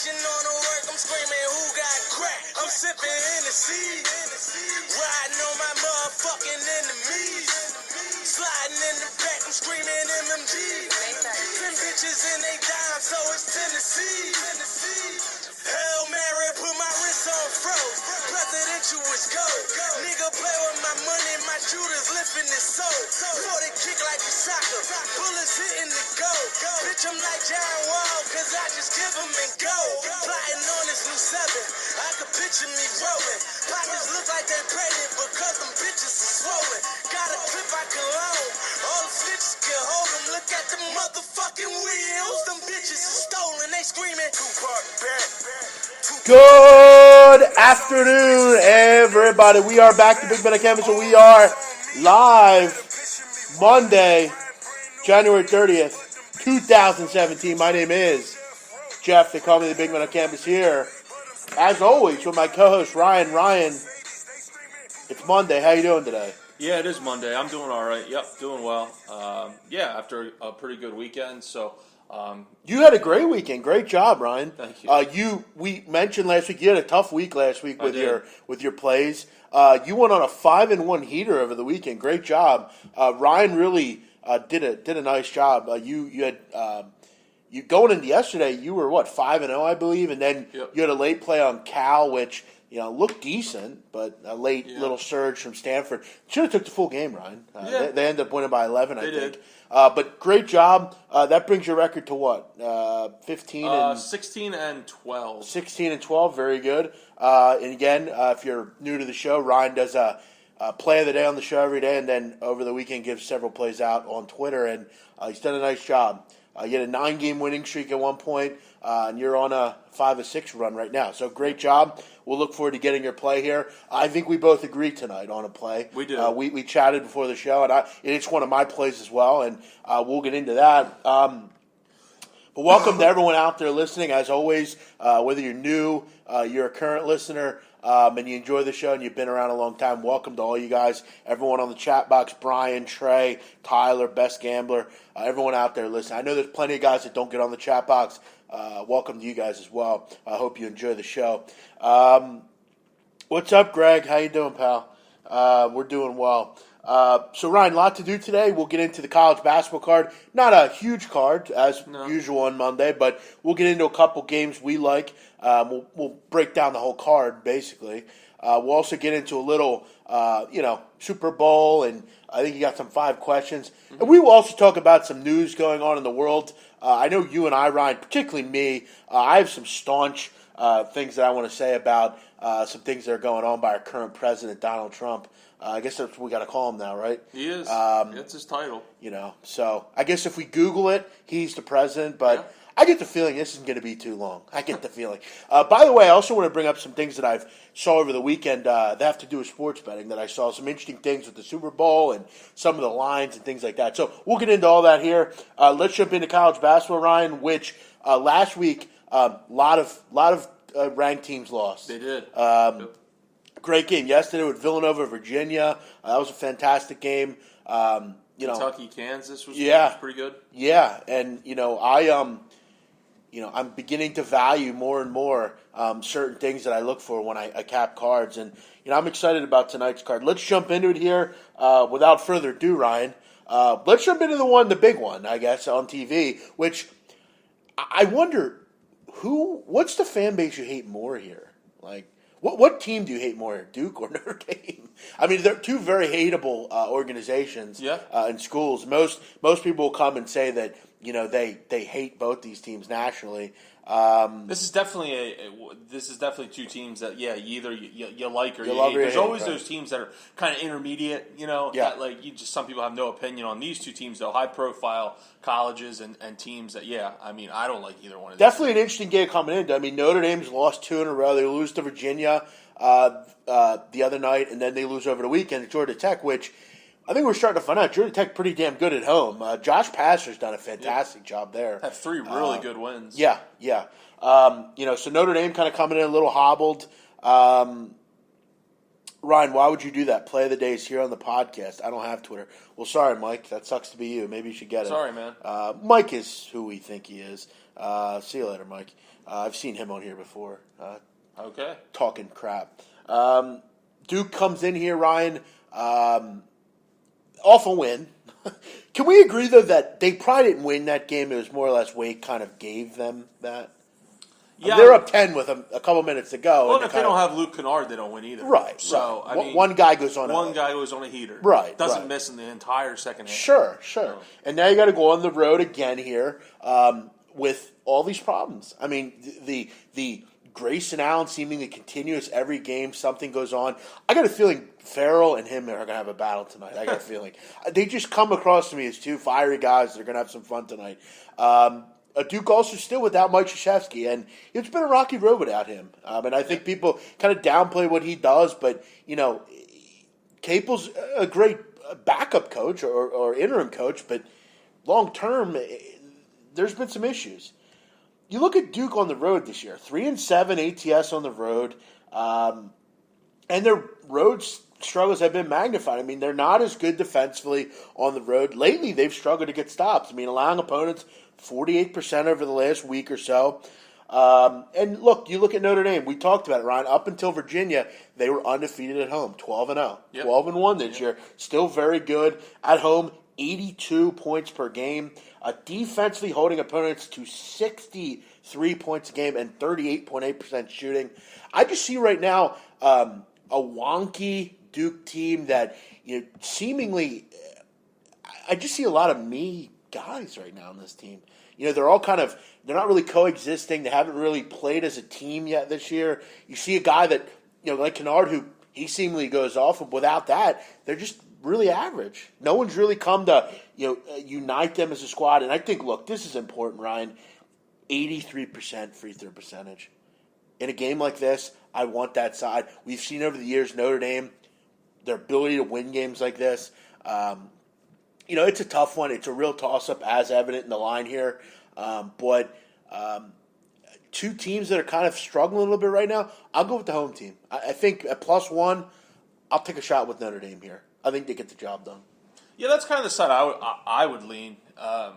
Snitching on the work, I'm screaming, who got crack? I'm sipping Hennessy, riding on my motherfucking enemies. Sliding in the back, I'm screaming MMG. 10 bitches in they dime, so it's Tennessee. Hail Mary, put my wrist on froze. Presidential is gold. Nigga play with my money, my shooters lifting his soul. For the kick like a soccer, bullets hitting the goal. Bitch, I'm like John Wall, cause I just give them and go. Plotting on this new 7, I could picture me rolling. Pockets look like they pregnant because them bitches are swollen. Got a clip I can loan, all the snitches can hold them. Look at the motherfucking wheels, them bitches are stolen. They screaming, Tupac back. Good afternoon, everybody. We are back to Big Ben Canvas, and we are live Monday, January 30th, 2017. My name is Jeff. They call me the Big Ben Canvas here. As always, with my co-host, Ryan. Ryan, it's Monday. How you doing today? Yeah, it is Monday. I'm doing all right. Yep, doing well. After a pretty good weekend, so... you had a great weekend. Great job, Ryan. Thank you. We mentioned last week you had a tough week last week with your plays. You went on a 5-1 heater over the weekend. Great job. Ryan really did a nice job. You had you going into yesterday. You were 5-0, I believe, and then you had a late play on Cal, which looked decent, but a late little surge from Stanford. Should have took the full game, Ryan. They ended up winning by 11, I think. Did. But great job. That brings your record to what? 16 and 12. 16 and 12, very good. And again, if you're new to the show, Ryan does a play of the day on the show every day, and then over the weekend gives several plays out on Twitter, and he's done a nice job. You had a 9-game winning streak at one point, and you're on a 5-6 run right now. So great job. We'll look forward to getting your play here. I think we both agree tonight on a play. We do. We chatted before the show, and it's one of my plays as well, and we'll get into that. But welcome to everyone out there listening. As always, whether you're new, you're a current listener, and you enjoy the show and you've been around a long time, welcome to all you guys. Everyone on the chat box, Brian, Trey, Tyler, Best Gambler, everyone out there listening. I know there's plenty of guys that don't get on the chat box. Welcome to you guys as well. I hope you enjoy the show. What's up, Greg? How you doing, pal? We're doing well. So, Ryan, a lot to do today. We'll get into the college basketball card. Not a huge card, as usual on Monday, but we'll get into a couple games we like. We'll break down the whole card, basically. We'll also get into a little, Super Bowl, and I think you got some 5 questions. Mm-hmm. And we will also talk about some news going on in the world. I know you and I, Ryan, particularly me, I have some staunch things that I want to say about some things that are going on by our current president, Donald Trump. I guess that's what we got to call him now, right? He is. That's his title. So I guess if we Google it, he's the president, but I get the feeling this isn't going to be too long. I get the feeling. By the way, I also want to bring up some things that I've saw over the weekend that have to do with sports betting, that I saw some interesting things with the Super Bowl and some of the lines and things like that. So we'll get into all that here. Let's jump into college basketball, Ryan, which last week a lot of ranked teams lost. They did. Great game yesterday with Villanova, Virginia. That was a fantastic game. Kentucky, Kansas was pretty good. Yeah, and I'm beginning to value more and more certain things that I look for when I cap cards, and I'm excited about tonight's card. Let's jump into it here. Without further ado, Ryan, let's jump into the big one, I guess, on TV. Which I wonder what's the fan base you hate more here? Like, what team do you hate more, Duke or Notre Dame? I mean, they're two very hateable organizations and schools. Most people will come and say that they hate both these teams nationally. This is definitely two teams that either you like or you love hate. Or There's hate, always right. those teams that are kind of intermediate. That, like, some people have no opinion on these two teams, though. High profile colleges and teams that I don't like either one of these. Definitely an interesting game coming in. I mean, Notre Dame's lost 2 in a row. They lose to Virginia the other night, and then they lose over the weekend to Georgia Tech, which I think we're starting to find out Georgia Tech pretty damn good at home. Josh Passer's done a fantastic job there. Have 3 really good wins. Yeah. So Notre Dame kind of coming in a little hobbled. Ryan, why would you do that? Play of the days here on the podcast. I don't have Twitter. Well, sorry, Mike. That sucks to be you. Maybe you should get it. Sorry, man. Mike is who we think he is. See you later, Mike. I've seen him on here before. Okay. Talking crap. Duke comes in here, Ryan. Awful win. Can we agree, though, that they probably didn't win that game? It was more or less Wade kind of gave them that? Yeah, they're up 10 with a couple minutes to go. Well, and if they don't have Luke Kennard, they don't win either. Right. So, right. I mean, one guy goes on a heater. Right. Doesn't miss in the entire second half. Sure. And now you got to go on the road again here with all these problems. I mean, the Grayson Allen seemingly continuous every game. Something goes on. I got a feeling Farrell and him are going to have a battle tonight. I got a feeling. They just come across to me as two fiery guys. They're going to have some fun tonight. Duke also still without Mike Krzyzewski, and it's been a rocky road without him. And I think people kind of downplay what he does, but, Capel's a great backup coach or interim coach, but long term, there's been some issues. You look at Duke on the road this year, 3-7 ATS on the road, and their road struggles have been magnified. I mean, they're not as good defensively on the road. Lately, they've struggled to get stops. I mean, allowing opponents 48% over the last week or so. And look, you look at Notre Dame. We talked about it, Ryan. Up until Virginia, they were undefeated at home, 12-0. Yep. 12-1 this year. Still very good. At home, 82 points per game. Defensively holding opponents to 63 points a game and 38.8% shooting. I just see right now a wonky Duke team that seemingly I just see a lot of me guys right now on this team. They're all they're not really coexisting. They haven't really played as a team yet this year. You see a guy that, like Kennard, who he seemingly goes off, and without that, they're just really average. No one's really come to, unite them as a squad. And I think, look, this is important, Ryan. 83% free throw percentage. In a game like this, I want that side. We've seen over the years Notre Dame, their ability to win games like this. It's a tough one. It's a real toss-up, as evident in the line here. But two teams that are kind of struggling a little bit right now, I'll go with the home team. I think at +1, I'll take a shot with Notre Dame here. I think they get the job done. Yeah, that's kind of the side I would lean. I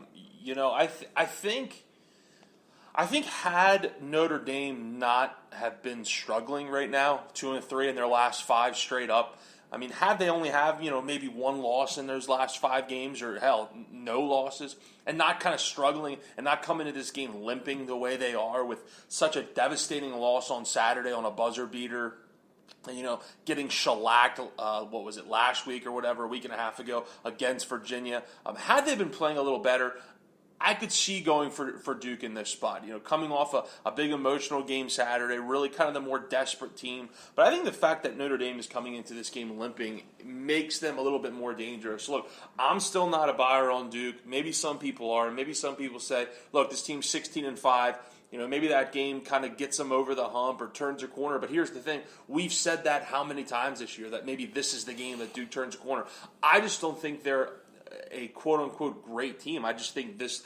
think had Notre Dame not have been struggling right now, 2-3 in their last 5 straight up. I mean, had they only have, maybe one loss in those last 5 games, or hell, no losses, and not kind of struggling and not coming into this game limping the way they are with such a devastating loss on Saturday on a buzzer beater, getting shellacked, last week or whatever, a week and a half ago against Virginia. Had they been playing a little better, I could see going for Duke in this spot. Coming off a big emotional game Saturday, really kind of the more desperate team. But I think the fact that Notre Dame is coming into this game limping makes them a little bit more dangerous. Look, I'm still not a buyer on Duke. Maybe some people are. Maybe some people say, look, this team's 16-5. Maybe that game kind of gets them over the hump or turns a corner. But here's the thing. We've said that how many times this year, that maybe this is the game that Duke turns a corner. I just don't think they're a quote-unquote great team. I just think this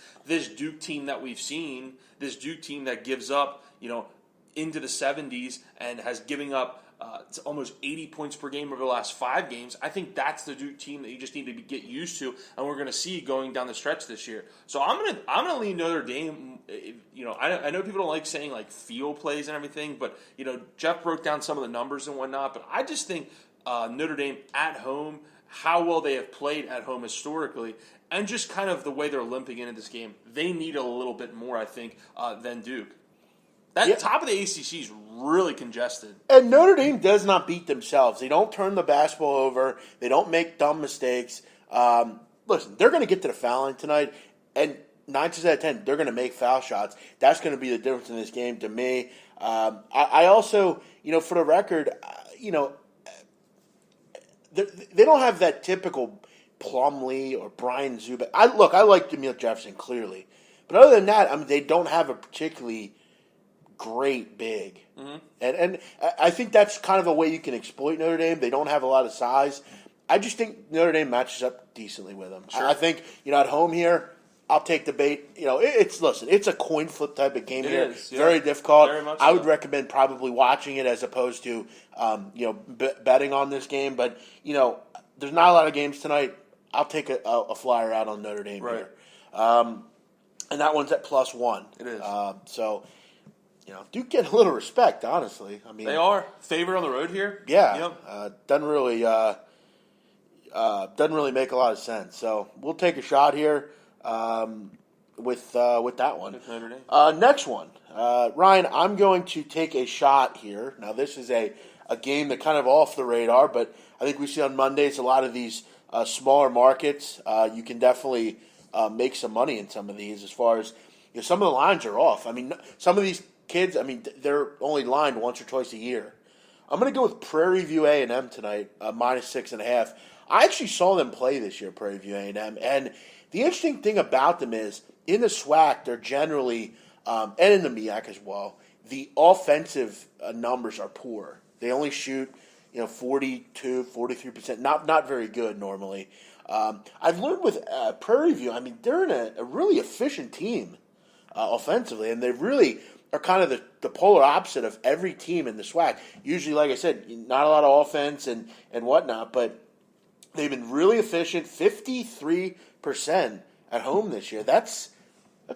Duke team that we've seen, this Duke team that gives up, into the 70s and has given up almost 80 points per game over the last 5 games, I think that's the Duke team that you just need to get used to, and we're going to see going down the stretch this year. So I'm gonna lean Notre Dame. I know people don't like saying like feel plays and everything, but Jeff broke down some of the numbers and whatnot. But I just think Notre Dame at home, how well they have played at home historically, and just kind of the way they're limping into this game, they need a little bit more, I think, than Duke. That top of the ACC is really congested. And Notre Dame does not beat themselves. They don't turn the basketball over. They don't make dumb mistakes. Listen, they're going to get to the foul line tonight, and 9 times out of 10, they're going to make foul shots. That's going to be the difference in this game to me. I also, for the record, they don't have that typical Plumlee or Brian Zubac. I like Jameel Jefferson, clearly. But other than that, they don't have a particularly great big. Mm-hmm. And I think that's kind of a way you can exploit Notre Dame. They don't have a lot of size. I just think Notre Dame matches up decently with them. Sure. I think, at home here, I'll take the bait. It's a coin flip type of game here. Is, yeah. Very difficult. Very much I would so. recommend probably watching it as opposed to betting on this game. But there's not a lot of games tonight. I'll take a flyer out on Notre Dame Right. here, and that one's at +1. It is. So do get a little respect. Honestly, I mean They are favored on the road here. yeah, Yep. doesn't really make a lot of sense. So we'll take a shot here with that one. With Notre Dame. Next one, Ryan. I'm going to take a shot here. Now this is a game that kind of off the radar, but I think we see on Mondays a lot of these smaller markets. You can definitely make some money in some of these. As far as some of the lines are off. I mean, some of these kids. I mean, they're only lined once or twice a year. I'm going to go with Prairie View A&M tonight, -6.5. I actually saw them play this year, Prairie View A&M, and the interesting thing about them is in the SWAC, they're generally, and in the MEAC as well, the offensive numbers are poor. They only shoot, 42, 43%, not very good normally. I've learned with Prairie View, I mean, they're in a really efficient team offensively, and they really are kind of the polar opposite of every team in the SWAC. Usually, like I said, not a lot of offense and whatnot, but they've been really efficient, 53% at home this year. That's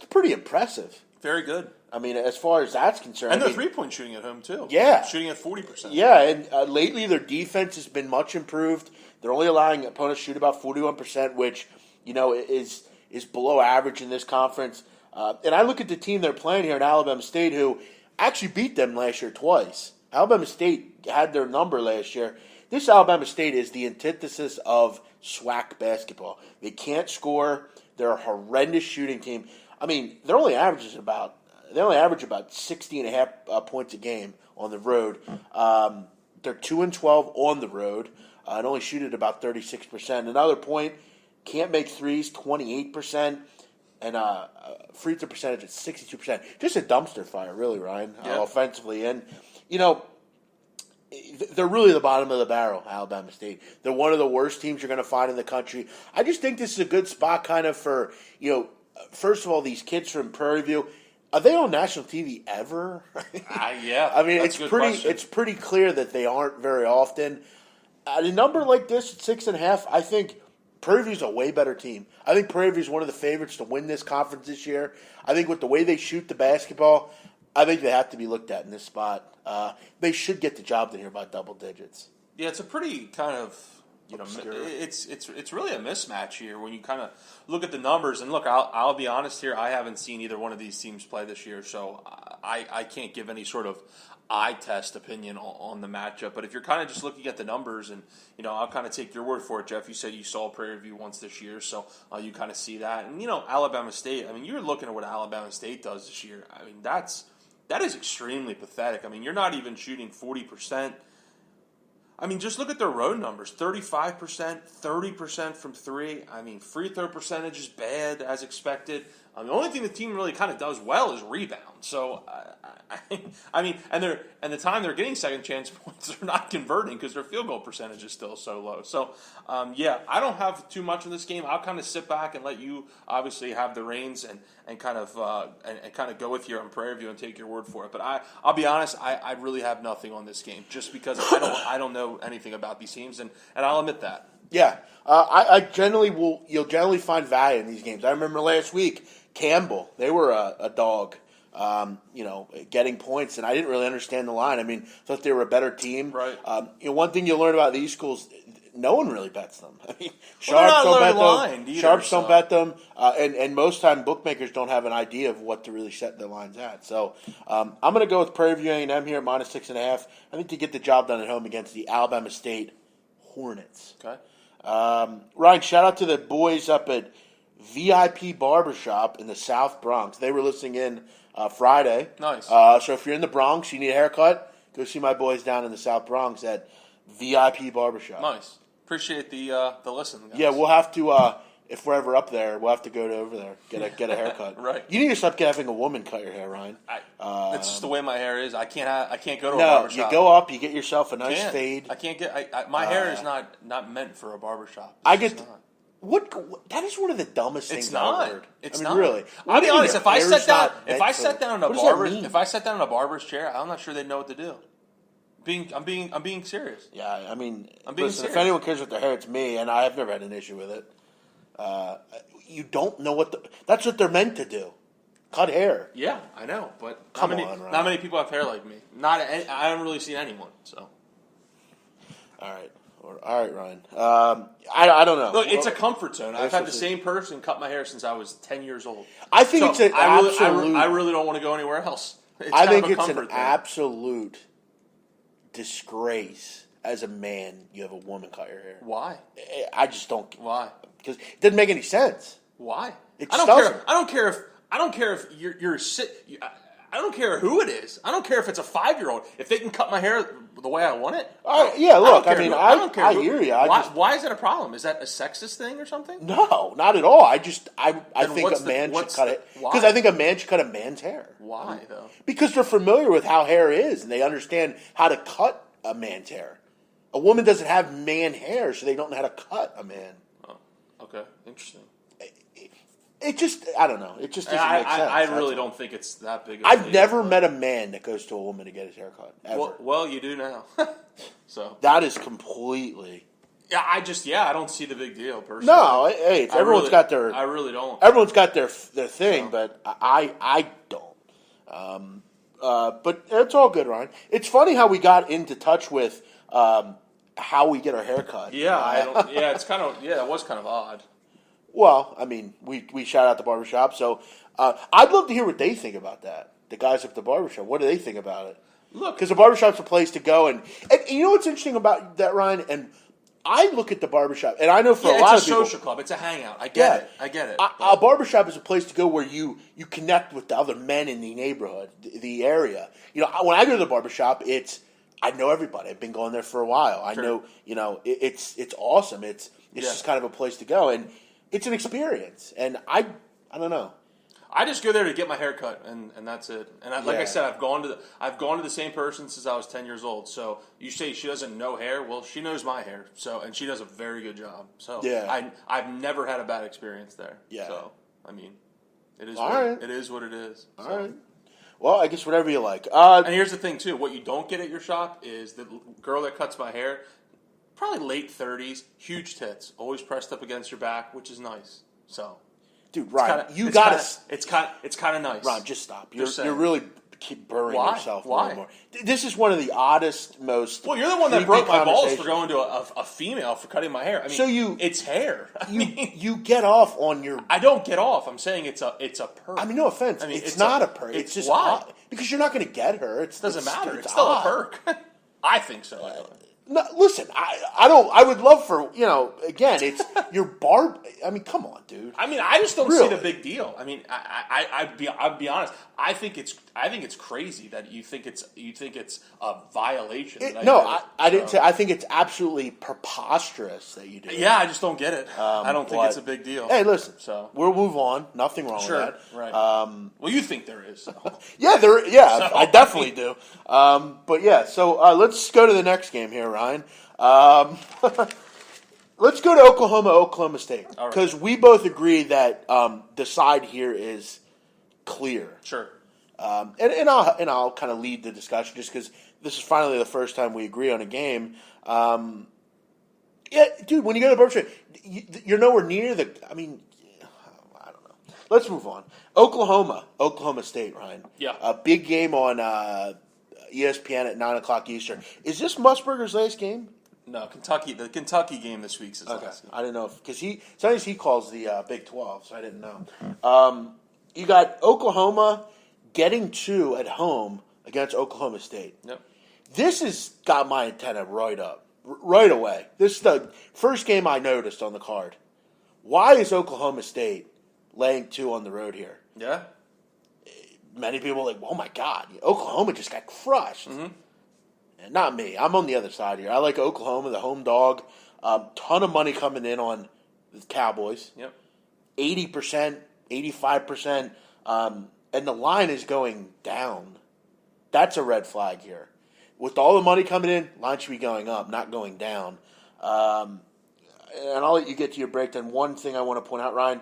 pretty impressive. Very good. I mean, as far as that's concerned. And their 3-point shooting at home, too. Yeah. Shooting at 40%. Yeah, and lately their defense has been much improved. They're only allowing opponents to shoot about 41%, which, is below average in this conference. And I look at the team they're playing here in Alabama State, who actually beat them last year twice. Alabama State had their number last year. This Alabama State is the antithesis of SWAC basketball. They can't score. They're a horrendous shooting team. I mean, they only average about 60.5 points a game on the road. They're 2-12 on the road and only shoot at about 36%. Another point, can't make threes, 28%. And free throw percentage at 62%. Just a dumpster fire, really, Ryan, offensively. And, they're really the bottom of the barrel, Alabama State. They're one of the worst teams you're going to find in the country. I just think this is a good spot kind of for, first of all, these kids from Prairie View. Are they on national TV ever? Yeah. I mean, that's it's pretty clear that they aren't very often. At a number like this, at 6.5, I think Prairie View's a way better team. I think Prairie View's one of the favorites to win this conference this year. I think with the way they shoot the basketball, I think they have to be looked at in this spot. They should get the job done here by double digits. Yeah, it's a pretty kind of Obscure. it's really a mismatch here when you kind of look at the numbers. And look, I'll be honest here, I haven't seen either one of these teams play this year, so I can't give any sort of eye test opinion on the matchup. But if you're kind of just looking at the numbers, and I'll kind of take your word for it, Jeff. You said you saw Prairie View once this year, so you kind of see that. And Alabama State. I mean, you're looking at what Alabama State does this year. I mean, that is extremely pathetic. I mean, you're not even shooting 40%. I mean, just look at their road numbers, 35%, 30% from three. I mean, free throw percentage is bad, as expected. The only thing the team really kind of does well is rebound. So, I mean, and the time they're getting second chance points, they're not converting because their field goal percentage is still so low. So, I don't have too much in this game. I'll kind of sit back and let you obviously have the reins and kind of go with you on Prairie View and take your word for it. But I'll be honest, I really have nothing on this game just because I don't know anything about these teams, and I'll admit that. Yeah, you'll generally find value in these games. I remember last week, Campbell, they were a dog, getting points, and I didn't really understand the line. I mean, thought they were a better team. Right. One thing you'll learn about these schools, no one really bets them. I mean, Sharps don't bet them, and most time bookmakers don't have an idea of what to really set their lines at. So I'm going to go with Prairie View A&M here at -6.5. I think to get the job done at home against the Alabama State Hornets. Okay. Ryan, shout out to the boys up at VIP Barbershop in the South Bronx. They were listening in Friday. Nice. So if you're in the Bronx, you need a haircut, go see my boys down in the South Bronx at VIP Barbershop. Nice. Appreciate the listen, guys. Yeah, we'll have to, if we're ever up there, we'll have to go over there, get a haircut. Right. You need to stop having a woman cut your hair, Ryan. That's just the way my hair is. I can't go to a No, barbershop. you go up, you get yourself a nice fade. I can't get. My hair is not meant for a barbershop. I It's get just not. What? That is one of the dumbest things It's not. I've heard. It's I mean, not. Really. I'll be honest. If I sat down, What does that mean? in a barber's chair, I'm not sure they'd know what to do. I'm being serious. Yeah, I mean, I'm being listen, serious. if anyone cares about their hair, it's me, and I have never had an issue with it. You don't know that's what they're meant to do. Cut hair. Yeah, I know, but Come on, Ryan. not many people have hair like me. I haven't really seen anyone. So, all right, Ryan. I don't know. look, it's a comfort zone. I've had the same person cut my hair since I was 10 years old. I think it's an absolute. I really don't want to go anywhere else. I think it's an absolute disgrace as a man. You have a woman cut your hair. Why? I just don't. Why? Because it doesn't make any sense. Why? It I don't doesn't. care. I don't care if you're sick. I don't care who it is. I don't care if it's a 5-year-old. If they can cut my hair the way I want it. Yeah, look. I don't care. I hear you. Why is that a problem? Is that a sexist thing or something? No, not at all. I think a man should cut it why? because I think a man should cut a man's hair. Why though? Because they're familiar with how hair is and they understand how to cut a man's hair. A woman doesn't have man hair, so they don't know how to cut a man. Oh, okay, interesting. It just, I don't know. It just doesn't make sense. I really don't think it's that big. I've never met a man that goes to a woman to get his hair cut. Ever. Well, you do now. So that is completely. Yeah, I don't see the big deal personally. No, hey, everyone's got their. I really don't. Everyone's got their thing, no. But I don't. But it's all good, Ryan. It's funny how we got into touch with how we get our hair cut. Yeah, it's kind of it was kind of odd. Well, I mean, we shout out the barbershop, so I'd love to hear what they think about that. The guys at the barbershop, what do they think about it? Look, because the barbershop's a place to go, and you know what's interesting about that, Ryan? And I look at the barbershop, and I know for a lot of people, it's a social club, it's a hangout. I get it. A barbershop is a place to go where you connect with the other men in the neighborhood, the area. You know, when I go to the barbershop, I know everybody. I've been going there for a while. I know, it's awesome. It's just kind of a place to go, and it's an experience, and I don't know. I just go there to get my hair cut, and that's it. And I said, I've gone to the same person since I was 10 years old. So you say she doesn't know hair? Well, she knows my hair. So and she does a very good job. So I've never had a bad experience there. Yeah. So I mean, it is it is what it is. All right. Well, I guess whatever you like. And here's the thing too: what you don't get at your shop is the girl that cuts my hair. Probably late 30s, huge tits, always pressed up against your back, which is nice. So, dude, Ryan, it's kind of nice. Ryan, just stop. You're really burying yourself Why? more and more. This is one of the oddest, most. Well, you're the one that broke my balls for going to a female for cutting my hair. I mean, it's hair. You get off on your. I don't get off. I'm saying it's a perk. I mean, no offense. I mean, it's not a perk. It's just why? Because you're not going to get her. It doesn't matter. It's still a perk. I think so. No, listen, I don't. I would love for again. It's your barb. I mean, come on, dude. I mean, I just don't see the big deal. I mean, I'd be honest. I think it's crazy that you think it's a violation. I didn't say. I think it's absolutely preposterous that you do. Yeah, I just don't get it. I don't think it's a big deal. Hey, listen. So we'll move on. Nothing wrong with that. Right. Well, you think there is. So. Yeah, I definitely do. But yeah, so let's go to the next game here, Ryan. Let's go to Oklahoma State, because we both agree that the side here is clear. Sure. And I'll kind of lead the discussion just because this is finally the first time we agree on a game. Yeah, dude, when you go to the barbershop, you're nowhere near the. I mean, I don't know. Let's move on. Oklahoma State, Ryan. Yeah. A big game on ESPN at 9:00 Eastern. Is this Musburger's last game? No, Kentucky. The Kentucky game this week's his last game. I didn't know because sometimes he calls the Big 12, so I didn't know. You got Oklahoma getting 2 at home against Oklahoma State. Yep. This has got my antenna right up right away. This is the first game I noticed on the card. Why is Oklahoma State laying 2 on the road here? Yeah. Many people are like, oh my God, Oklahoma just got crushed. Mm-hmm. And not me. I'm on the other side here. I like Oklahoma, the home dog. Ton of money coming in on the Cowboys. Yep. 80%, 85%. And the line is going down. That's a red flag here. With all the money coming in, line should be going up, not going down. and I'll let you get to your breakdown. One thing I want to point out, Ryan,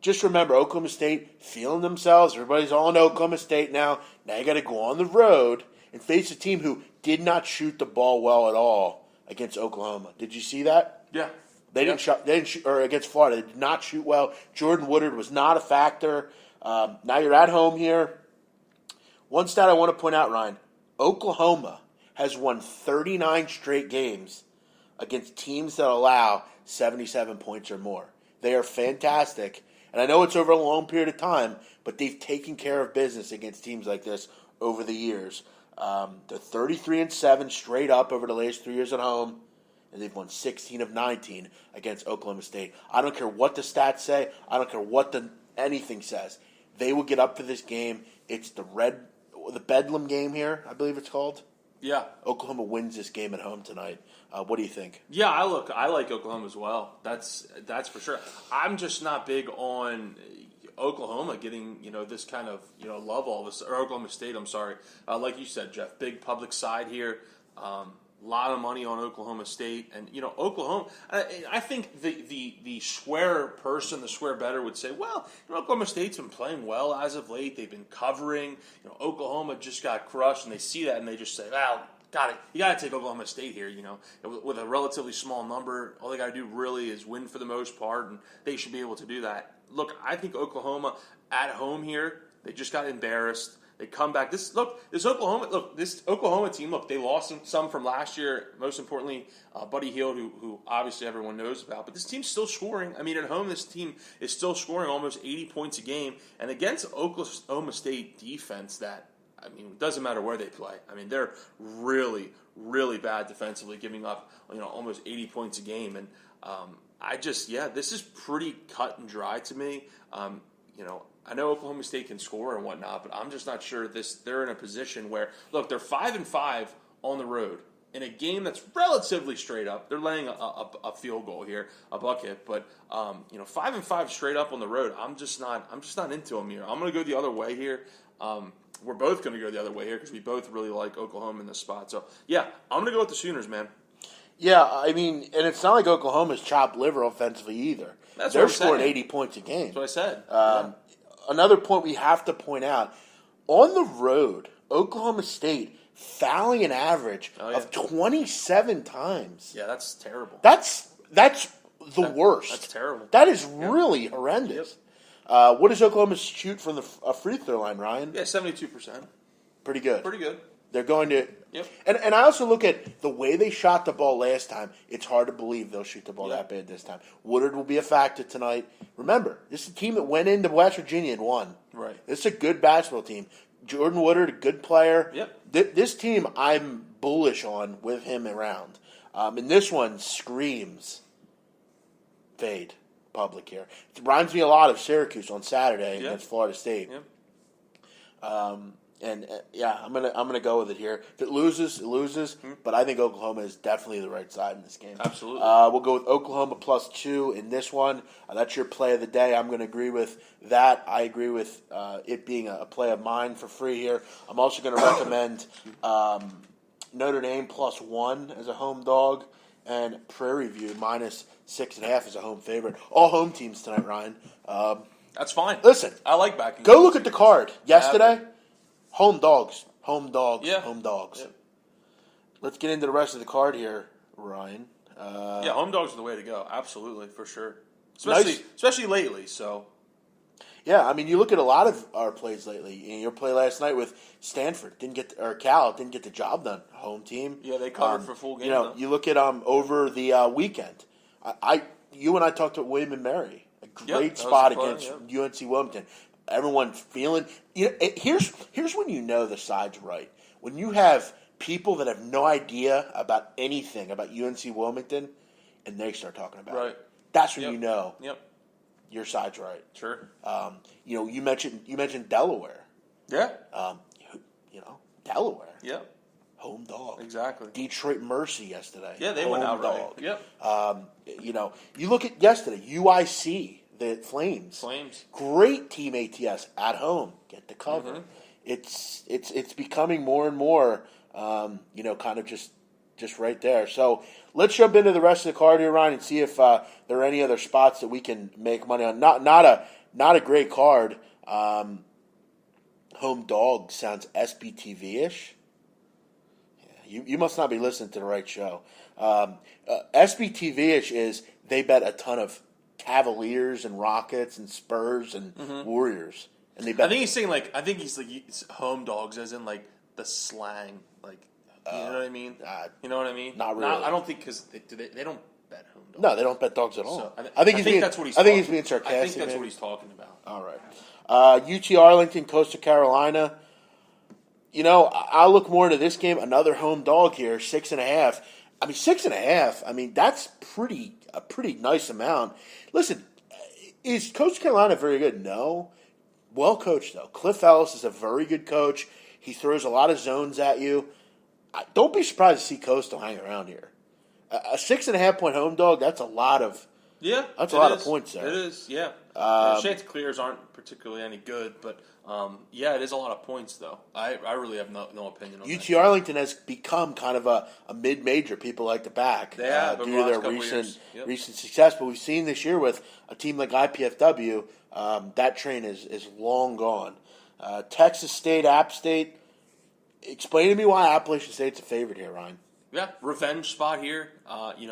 just remember Oklahoma State feeling themselves. Everybody's all in Oklahoma State now. Now you got to go on the road and face a team who did not shoot the ball well at all against Oklahoma. Did you see that? Yeah. They didn't shoot, or against Florida. They did not shoot well. Jordan Woodard was not a factor. Now you're at home here. One stat I want to point out, Ryan. Oklahoma has won 39 straight games against teams that allow 77 points or more. They are fantastic. And I know it's over a long period of time, but they've taken care of business against teams like this over the years. They're 33-7 straight up over the last 3 years at home, and they've won 16 of 19 against Oklahoma State. I don't care what the stats say. I don't care what anything says. They will get up for this game. It's the Bedlam game here, I believe it's called. Yeah. Oklahoma wins this game at home tonight. What do you think? Yeah, I like Oklahoma as well. That's for sure. I'm just not big on Oklahoma getting this kind of love all this, or Oklahoma State. I'm sorry, like you said, Jeff, big public side here. A lot of money on Oklahoma State, and Oklahoma. I think the square person, the square better would say, well, Oklahoma State's been playing well as of late. They've been covering. Oklahoma just got crushed, and they see that and they just say, well, you got to take Oklahoma State here. With a relatively small number, all they got to do really is win for the most part, and they should be able to do that. Look, I think Oklahoma at home here, they just got embarrassed. They come back. This Oklahoma team. Look, they lost some from last year. Most importantly, Buddy Hield, who obviously everyone knows about. But this team's still scoring. I mean, at home, this team is still scoring almost 80 points a game. And against Oklahoma State defense, it doesn't matter where they play. I mean, they're really, really bad defensively, giving up almost 80 points a game. And this is pretty cut and dry to me. I know Oklahoma State can score and whatnot, but I'm just not sure they're in a position where, look, they're 5-5 on the road in a game that's relatively straight up. They're laying a field goal here, a bucket, but 5-5 straight up on the road. I'm just not into them here. I'm going to go the other way here. We're both going to go the other way here because we both really like Oklahoma in this spot. So yeah, I'm going to go with the Sooners, man. Yeah, I mean, and it's not like Oklahoma's chopped liver offensively either. They're scoring 80 points a game. That's what I said. Another point we have to point out, on the road, Oklahoma State fouling an average of 27 times. Yeah, that's terrible. That's the worst. That's terrible. That is really horrendous. Yep. What does Oklahoma shoot from the free throw line, Ryan? Yeah, 72%. Pretty good. Pretty good. They're going to... Yep. And I also look at the way they shot the ball last time. It's hard to believe they'll shoot the ball that bad this time. Woodard will be a factor tonight. Remember, this is a team that went into West Virginia and won. Right. This is a good basketball team. Jordan Woodard, a good player. Yep. This team I'm bullish on with him around. And this one screams fade public here. It reminds me a lot of Syracuse on Saturday against Florida State. Yep. I'm gonna go with it here. If it loses, it loses. But I think Oklahoma is definitely the right side in this game. Absolutely. We'll go with Oklahoma +2 in this one. That's your play of the day. I'm going to agree with that. I agree with it being a play of mine for free here. I'm also going to recommend Notre Dame +1 as a home dog and Prairie View -6.5 as a home favorite. All home teams tonight, Ryan. That's fine. Listen, I like backing. Go look at the card yesterday. Home dogs. Home dogs. Yep. Let's get into the rest of the card here, Ryan. Home dogs are the way to go. Absolutely, for sure. Especially lately. So. Yeah, I mean, you look at a lot of our plays lately. Your play last night with Stanford Cal didn't get the job done. Home team. Yeah, they covered for full game. You look at over the weekend. You and I talked to William and Mary. A great spot against UNC Wilmington. Everyone feeling. Here's when you know the side's right. When you have people that have no idea about anything about UNC Wilmington, and they start talking about it. That's when you know your side's right. Sure. You mentioned Delaware. Yeah. Delaware. Yep. Home dog. Exactly. Detroit Mercy yesterday. Yeah, they went out dog. Yep. You look at yesterday, UIC. The Flames. Great team ATS at home. Get the cover. Mm-hmm. It's becoming more and more, kind of just just right there. So let's jump into the rest of the card here, Ryan, and see if there are any other spots that we can make money on. Not a great card. Home dog sounds SBTV-ish. Yeah, you must not be listening to the right show. SBTV-ish is they bet a ton of Cavaliers and Rockets and Spurs and Warriors. And they bet. I think he's saying he's home dogs as in like the slang, like you know what I mean. You know what I mean? Not really. I don't think because they don't bet home dogs. No, they don't bet dogs at all. So I think that's what he's. I think he's being sarcastic. I think that's what he's talking about. All right. UT Arlington, Coastal Carolina. I'll look more into this game. Another home dog here, 6.5. 6.5. That's a pretty nice amount. Listen, is Coastal Carolina very good? No. Well coached though. Cliff Ellis is a very good coach. He throws a lot of zones at you. Don't be surprised to see Coastal hang around here. A 6.5-point home dog. That's a lot of. Yeah, that's a lot of points there. It is. Yeah. Chanticleers aren't particularly any good, but it is a lot of points though. I really have no opinion on UT that. Arlington has become kind of a mid-major. People like to back due to their recent success. But we've seen this year with a team like IPFW, that train is long gone. Texas State, App State. Explain to me why Appalachian State's a favorite here, Ryan. Yeah, revenge spot here.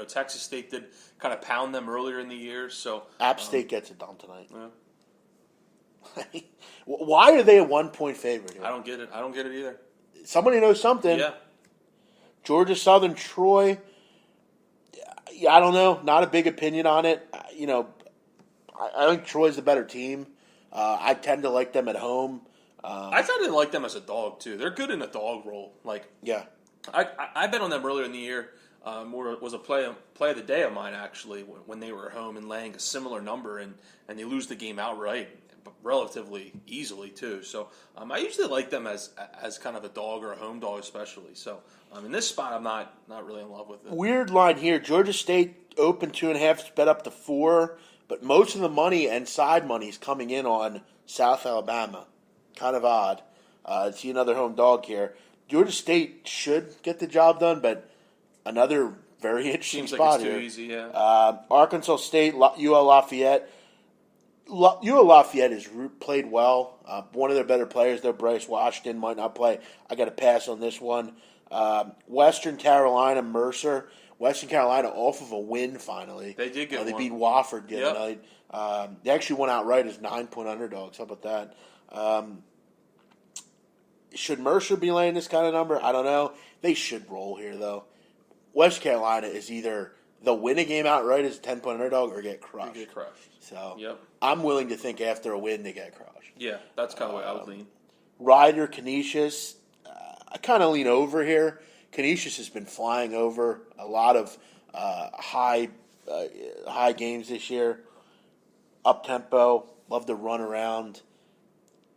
Texas State did kind of pound them earlier in the year, so App State gets it done tonight. Yeah. Why are they a 1-point favorite here? I don't get it. I don't get it either. Somebody knows something. Yeah. Georgia Southern, Troy. I don't know. Not a big opinion on it. I think Troy's the better team. I tend to like them at home. I tend to like them as a dog too. They're good in a dog role. Yeah. I bet on them earlier in the year. Was a play of the day of mine actually when they were at home and laying a similar number and they lose the game outright, but relatively easily too. So I usually like them as kind of a dog or a home dog especially. So in this spot I'm not really in love with it. Weird line here. Georgia State open 2.5, bet up to 4, but most of the money and side money is coming in on South Alabama. Kind of odd. See another home dog here. Georgia State should get the job done, but another very interesting spot here. Seems like it's too easy, yeah. Arkansas State, UL Lafayette. UL Lafayette has played well. One of their better players, though, Bryce Washington, might not play. I got to pass on this one. Western Carolina, Mercer. Western Carolina off of a win finally. They did get They one. beat Wofford the other night. They actually went outright as 9-point underdogs. How about that? Should Mercer be laying this kind of number? I don't know. They should roll here, though. West Carolina is either they'll win a game outright as a 10-point underdog or get crushed. They get crushed. So yep. I'm willing to think after a win they get crushed. Yeah, that's kind of the way I would lean. Ryder, Canisius. I kind of lean over here. Canisius has been flying over a lot of high games this year. Up tempo, love to run around.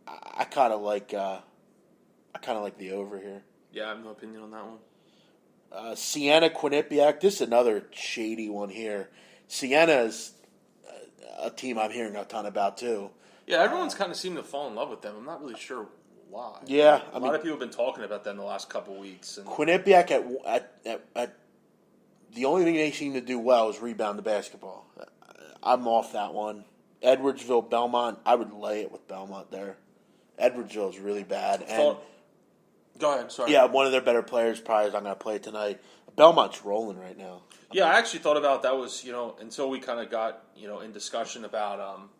I kind of like the over here. Yeah, I have no opinion on that one. Siena, Quinnipiac. This is another shady one here. Siena is a team I'm hearing a ton about too. Yeah, everyone's kind of seemed to fall in love with them. I'm not really sure why. Yeah, a lot of people have been talking about them the last couple weeks. And Quinnipiac at the only thing they seem to do well is rebound the basketball. I'm off that one. Edwardsville, Belmont. I would lay it with Belmont there. Edwardsville is really bad. Go ahead, sorry. Yeah, one of their better players probably is not going to play tonight. Belmont's rolling right now. Yeah, I actually thought about that was, until we kind of got, in discussion about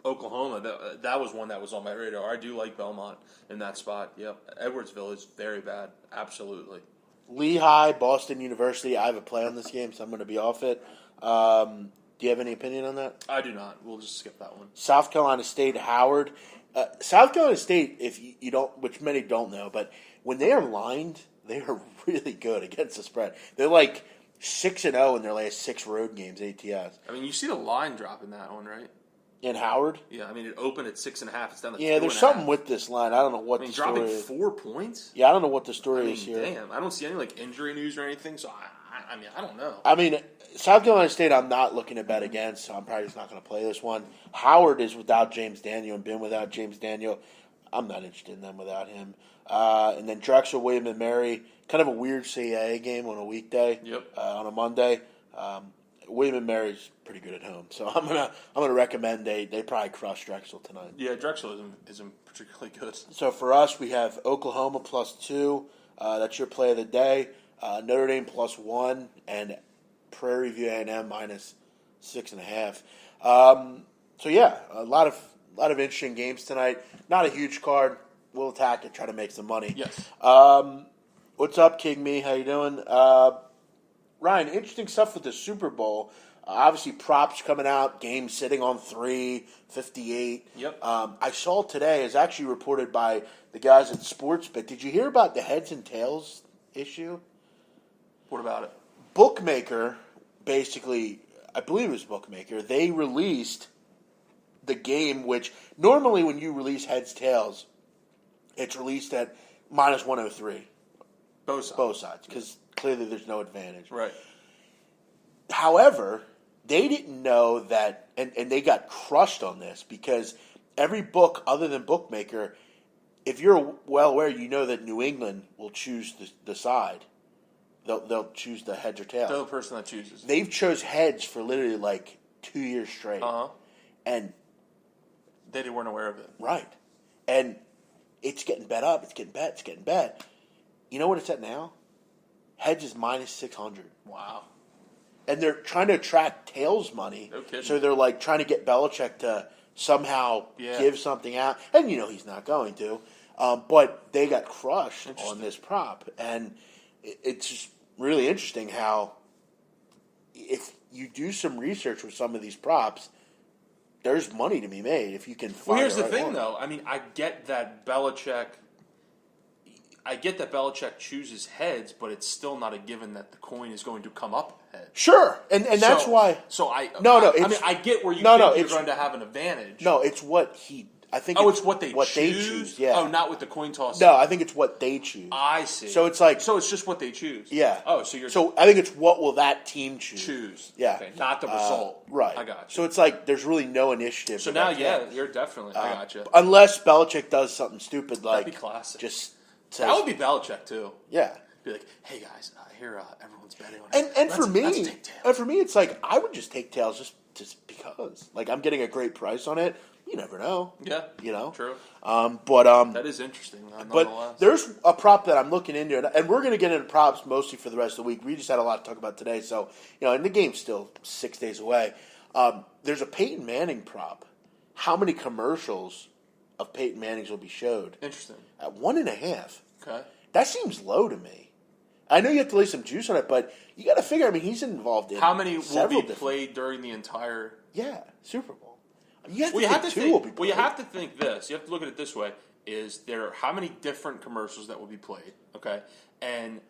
Oklahoma, that was one that was on my radar. I do like Belmont in that spot. Yep. Edwardsville is very bad. Absolutely. Lehigh, Boston University. I have a play on this game, so I'm going to be off it. Do you have any opinion on that? I do not. We'll just skip that one. South Carolina State, Howard. South Carolina State, if you don't, which many don't know, but when they are lined, they are really good against the spread. They're like 6-0 in their last 6 road games, ATS. I mean, you see the line drop in that one, right? In Howard? Yeah, I mean, it opened at 6.5. It's down to 2.5. Yeah, there's something with this line. I don't know what the story dropping is. 4 points? Yeah, I don't know what the story is here. Damn, I don't see any injury news or anything, so I don't know. I mean, South Carolina State I'm not looking to bet against, so I'm probably just not going to play this one. Howard is without James Daniel and been without James Daniel. I'm not interested in them without him. And then Drexel, William, and Mary, kind of a weird CAA game on a weekday. Yep. On a Monday. William and Mary's pretty good at home, so I'm gonna recommend they probably crush Drexel tonight. Yeah, Drexel isn't particularly good. So for us, we have Oklahoma +2. That's your play of the day. Notre Dame +1 and Prairie View A&M -6.5. So yeah, a lot of interesting games tonight. Not a huge card. We'll attack it, try to make some money. Yes. What's up, King Me? How you doing? Ryan, interesting stuff with the Super Bowl. Obviously, props coming out, game sitting on 358. Yep. I saw today, it's actually reported by the guys at Sportsbet. Did you hear about the heads and tails issue? What about it? Bookmaker, basically, I believe it was Bookmaker, they released the game, which normally when you release heads, tails, it's released at -103. Both sides, because clearly there's no advantage. Right. However, they didn't know that, and they got crushed on this, because every book other than Bookmaker, if you're well aware, you know that New England will choose the side. They'll choose the heads or tails. They're the person that chooses. They've chose heads for literally like 2 years straight. Uh-huh. And they weren't aware of it. Right. And it's getting bet up. It's getting bet. It's getting bet. You know what it's at now? Heads is -600. Wow. And they're trying to attract tails money. No kidding. So they're like trying to get Belichick to somehow give something out. And you know he's not going to. But they got crushed on this prop. And it's just really interesting how if you do some research with some of these props, there's money to be made if you can find. Well, here's the right thing, one. though. I mean, I get that Belichick chooses heads, but it's still not a given that the coin is going to come up heads. Sure, and that's why. So I get where you think you're going to have an advantage. No, it's what he. I think. It's what they choose. Yeah. Oh, not with the coin toss. No, I think it's what they choose. I see. So it's like. So it's just what they choose. Yeah. Oh, so you're. So I think it's what will that team choose. Yeah. Okay, not the result. Right. I got you. So it's like there's really no initiative. So now, you're definitely. I got you. Unless Belichick does something stupid like. That'd be classic. Just. That would be Belichick too. Yeah. Be like, hey guys, here everyone's betting on it. And for me, it's like I would just take tails just because. Like I'm getting a great price on it. You never know. Yeah. You know. True. That is interesting. But there's a prop that I'm looking into, and we're going to get into props mostly for the rest of the week. We just had a lot to talk about today, so and the game's still 6 days away. There's a Peyton Manning prop. How many commercials of Peyton Manning's will be showed? Interesting. At 1.5. Okay. That seems low to me. I know you have to lay some juice on it, but you got to figure. I mean, he's involved in how many will be played during the entire Super Bowl. You have to you have to think this. You have to look at it this way: is there how many different commercials that will be played? Okay, and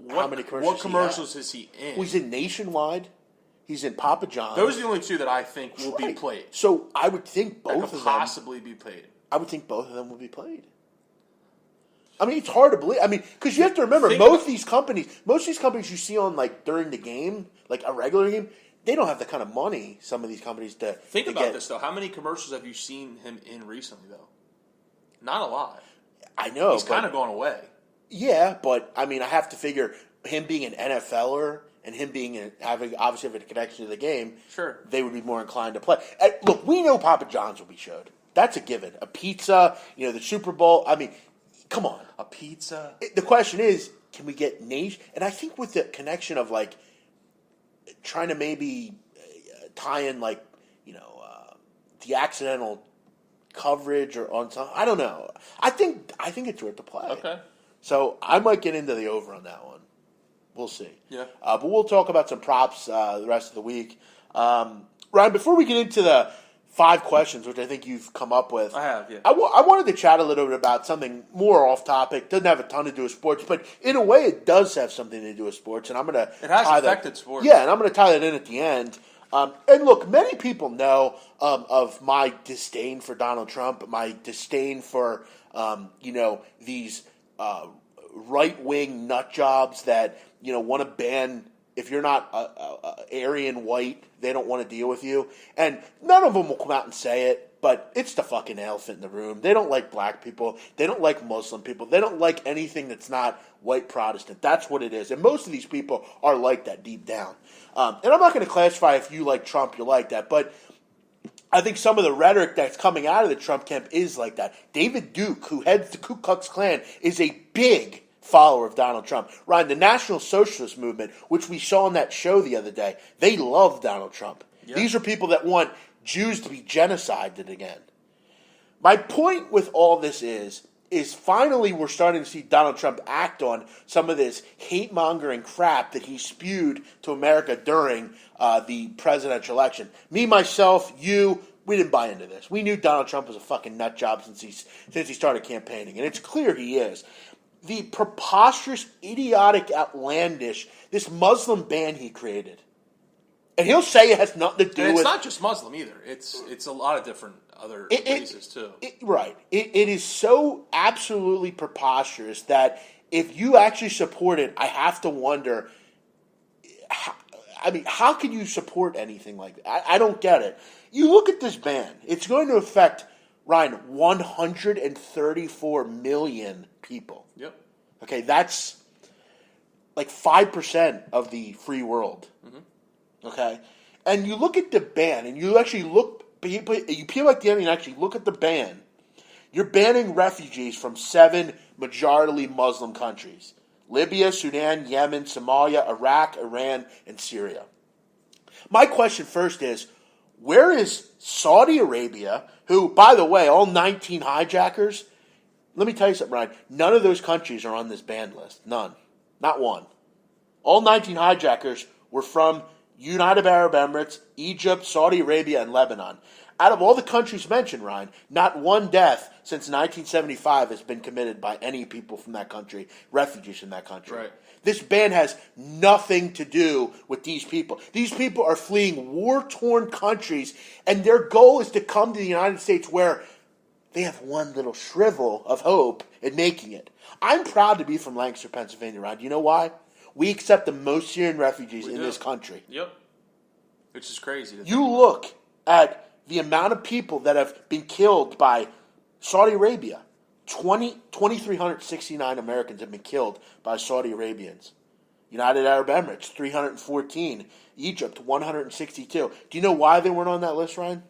how many commercials? What commercials is he in? Well, he's in Nationwide. He's in Papa John's. Those are the only two that I think will be played. So I would think both of them possibly be played. I would think both of them will be played. I mean, it's hard to believe. I mean, because you have to remember, most of these companies you see on like during the game, like a regular game. They don't have the kind of money, some of these companies, to think about this, though. How many commercials have you seen him in recently, though? Not a lot. I know. He's kind of gone away. Yeah, but, I mean, I have to figure him being an NFLer and him having a connection to the game, sure, they would be more inclined to play. And look, we know Papa John's will be showed. That's a given. A pizza, the Super Bowl. I mean, come on. A pizza? The question is, can we get nation? And I think with the connection of, like, trying to maybe tie in the accidental coverage or on some. I don't know. I think it's worth the play. Okay. So I might get into the over on that one. We'll see. Yeah. But we'll talk about some props the rest of the week. Ryan, before we get into the 5 questions, which I think you've come up with. I have, yeah. I wanted to chat a little bit about something more off topic. Doesn't have a ton to do with sports, but in a way it does have something to do with sports. And I'm going to. It has affected sports. Yeah, and I'm going to tie that in at the end. And look, many people know of my disdain for Donald Trump, my disdain for these right-wing nut jobs that want to ban. If you're not Aryan white, they don't want to deal with you. And none of them will come out and say it. but it's the fucking elephant in the room. They don't like black people. They don't like Muslim people. They don't like anything that's not white Protestant. That's what it is. And most of these people are like that deep down. And I'm not going to classify if you like Trump, you're like that. But I think some of the rhetoric that's coming out of the Trump camp is like that. David Duke, who heads the Ku Klux Klan, is a big follower of Donald Trump. Ryan, the National Socialist Movement, which we saw on that show the other day, they love Donald Trump. Yep. These are people that want Jews to be genocided again. My point with all this is finally we're starting to see Donald Trump act on some of this hate-mongering crap that he spewed to America during the presidential election. Me, myself, you, we didn't buy into this. We knew Donald Trump was a fucking nut job since he started campaigning, and it's clear he is. The preposterous, idiotic, outlandish, this Muslim ban he created. And he'll say it has nothing to do with... It's not just Muslim either. It's a lot of different other races too. Right. It is so absolutely preposterous that if you actually support it, I have to wonder... how can you support anything like that? I don't get it. You look at this ban. It's going to affect, Ryan, 134 million people. Yep. Okay, that's like 5% of the free world. Mm-hmm. Okay, and you look at the ban, and you actually you peel back the onion and actually look at the ban. You're banning refugees from 7 majority Muslim countries: Libya, Sudan, Yemen, Somalia, Iraq, Iran, and Syria. My question first is, where is Saudi Arabia, who, by the way, all 19 hijackers, let me tell you something, Ryan, none of those countries are on this ban list. None. Not one. All 19 hijackers were from United Arab Emirates, Egypt, Saudi Arabia, and Lebanon. Out of all the countries mentioned, Ryan, not one death since 1975 has been committed by any people from that country, refugees from that country. Right. This ban has nothing to do with these people. These people are fleeing war-torn countries, and their goal is to come to the United States where they have one little shrivel of hope in making it. I'm proud to be from Lancaster, Pennsylvania, Ryan. Do you know why? We accept the most Syrian refugees in this country. Yep. Which is crazy. You look at the amount of people that have been killed by Saudi Arabia. 2,369 Americans have been killed by Saudi Arabians. United Arab Emirates, 314. Egypt, 162. Do you know why they weren't on that list, Ryan?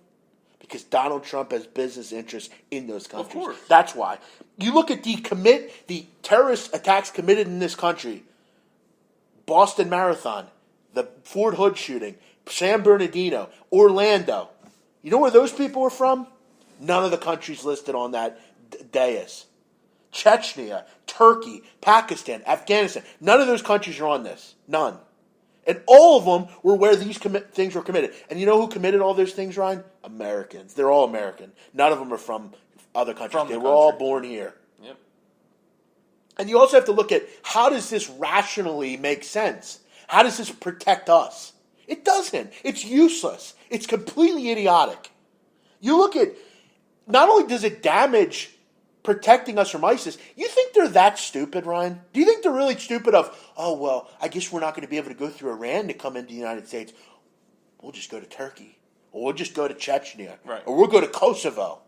Because Donald Trump has business interests in those countries. Of course. That's why. You look at the terrorist attacks committed in this country. Boston Marathon, the Fort Hood shooting, San Bernardino, Orlando. You know where those people were from? None of the countries listed on that dais. Chechnya, Turkey, Pakistan, Afghanistan. None of those countries are on this. None. And all of them were where these things were committed. And you know who committed all those things, Ryan? Americans. They're all American. None of them are from other countries. They were all born here. Yep. And you also have to look at, how does this rationally make sense? How does this protect us? It doesn't. It's useless. It's completely idiotic. You look at, not only does it damage protecting us from ISIS, you think they're that stupid, Ryan? Do you think they're really stupid of, oh, well, I guess we're not going to be able to go through Iran to come into the United States. We'll just go to Turkey. Or we'll just go to Chechnya. Right. Or we'll go to Kosovo.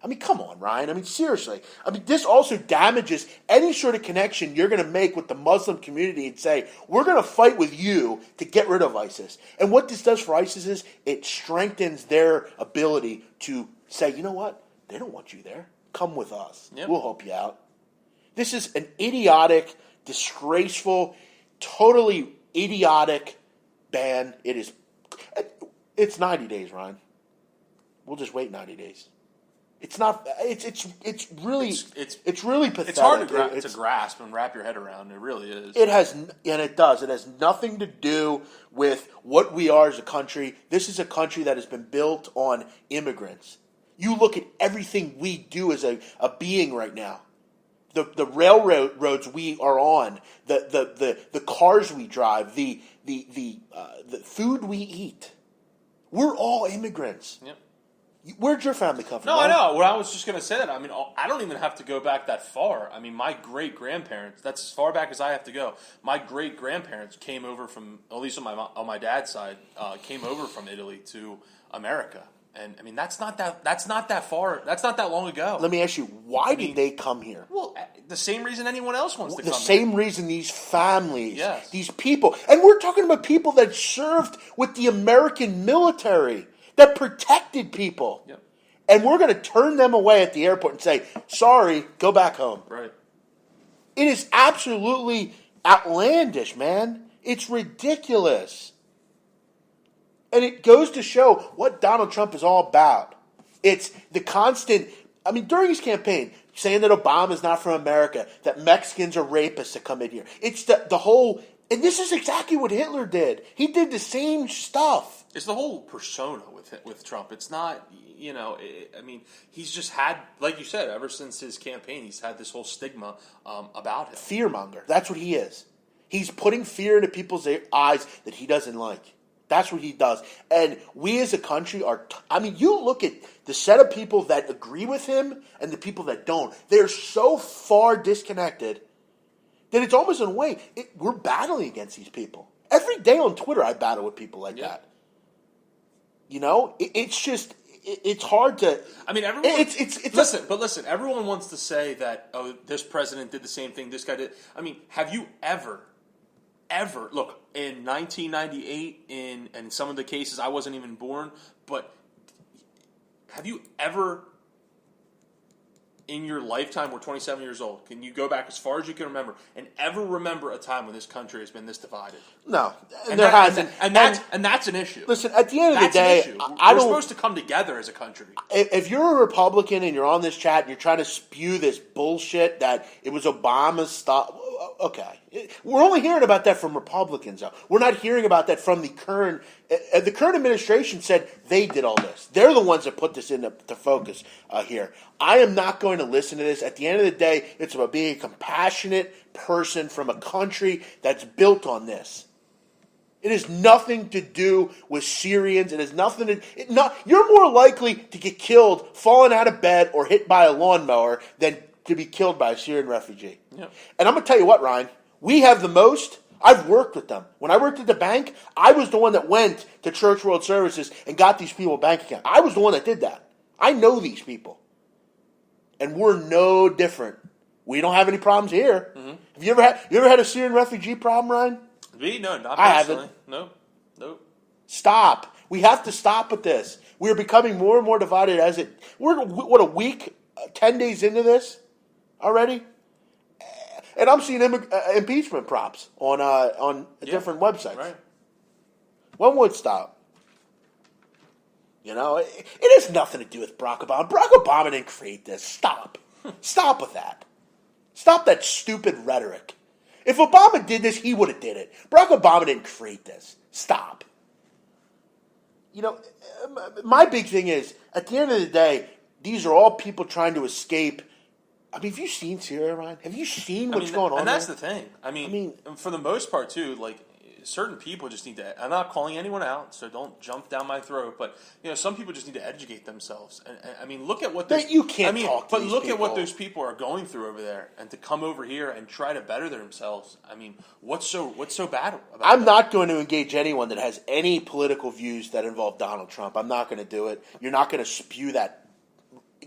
I mean, come on, Ryan. I mean, seriously. I mean, this also damages any sort of connection you're going to make with the Muslim community and say, we're going to fight with you to get rid of ISIS. And what this does for ISIS is it strengthens their ability to say, you know what? They don't want you there. Come with us. Yep. We'll help you out. This is an idiotic, disgraceful, totally idiotic ban. It's 90 days, Ryan. We'll just wait 90 days. It's not. It's really pathetic. It's hard to grasp and wrap your head around. It really is. It has, and it does. It has nothing to do with what we are as a country. This is a country that has been built on immigrants. You look at everything we do as a being right now. The railroads we are on, the cars we drive, the food we eat. We're all immigrants. Yep. Where'd your family come from? No, I know. Well, I was just going to say that. I mean, I don't even have to go back that far. I mean, my great-grandparents, that's as far back as I have to go. My great-grandparents came over from, at least on my dad's side, came over from Italy to America. And I mean, that's not that far. That's not that long ago. Let me ask you, why did they come here? Well, the same reason anyone else wants to come The same here. reason these families, Yes. these people, and we're talking about people that served with the American military, that protected people. Yep. And we're going to turn them away at the airport and say, sorry, go back home. Right. It is absolutely outlandish, man. It's ridiculous. And it goes to show what Donald Trump is all about. It's the constant, I mean, during his campaign, saying that Obama's not from America, that Mexicans are rapists that come in here. It's the whole, and this is exactly what Hitler did. He did the same stuff. It's the whole persona with Trump. It's not, I mean, he's just had, like you said, ever since his campaign, he's had this whole stigma about him. Fearmonger. That's what he is. He's putting fear into people's eyes that he doesn't like. That's what he does. And we as a country are, I mean, you look at the set of people that agree with him and the people that don't. They're so far disconnected that it's almost in a way, we're battling against these people. Every day on Twitter, I battle with people like that. You know, it's just, it's hard to. I mean, everyone. Listen. Everyone wants to say that, oh, this president did the same thing. This guy did. I mean, have you ever look in 1998 in some of the cases I wasn't even born, but have you ever in your lifetime, we're 27 years old, can you go back as far as you can remember and ever remember a time when this country has been this divided? No, and there hasn't. And that's an issue. Listen, at the end of the day, we're supposed to come together as a country. If you're a Republican and you're on this chat and you're trying to spew this bullshit that it was Obama's stuff, okay. We're only hearing about that from Republicans, though. We're not hearing about that from the current administration said they did all this. They're the ones that put this into focus here. I am not going to listen to this. At the end of the day, it's about being a compassionate person from a country that's built on this. It has nothing to do with Syrians. It has nothing to... you're more likely to get killed falling out of bed or hit by a lawnmower than to be killed by a Syrian refugee. Yeah. And I'm going to tell you what, Ryan. We have the most. I've worked with them. When I worked at the bank, I was the one that went to Church World Services and got these people a bank account. I was the one that did that. I know these people. And we're no different. We don't have any problems here. Mm-hmm. Have you ever had a Syrian refugee problem, Ryan? Me? No, not personally. I haven't. No. Stop. We have to stop with this. We're becoming more and more divided as it... We're, a week, 10 days into this already? And I'm seeing impeachment props on different websites. Right. When would stop? You know, it has nothing to do with Barack Obama. Barack Obama didn't create this. Stop. Stop with that. Stop that stupid rhetoric. If Obama did this, he would have did it. Barack Obama didn't create this. Stop. You know, my big thing is, at the end of the day, these are all people trying to escape. I mean, have you seen Syria, Ryan? Have you seen what's going on And that's there? the thing. I mean, for the most part, too, like, certain people just need to... I'm not calling anyone out, so don't jump down my throat, but, some people just need to educate themselves. And I mean, look at what... You can't talk to these look people. at what those people are going through over there, and to come over here and try to better themselves. I mean, what's so bad about that? I'm not going to engage anyone that has any political views that involve Donald Trump. I'm not going to do it. You're not going to spew that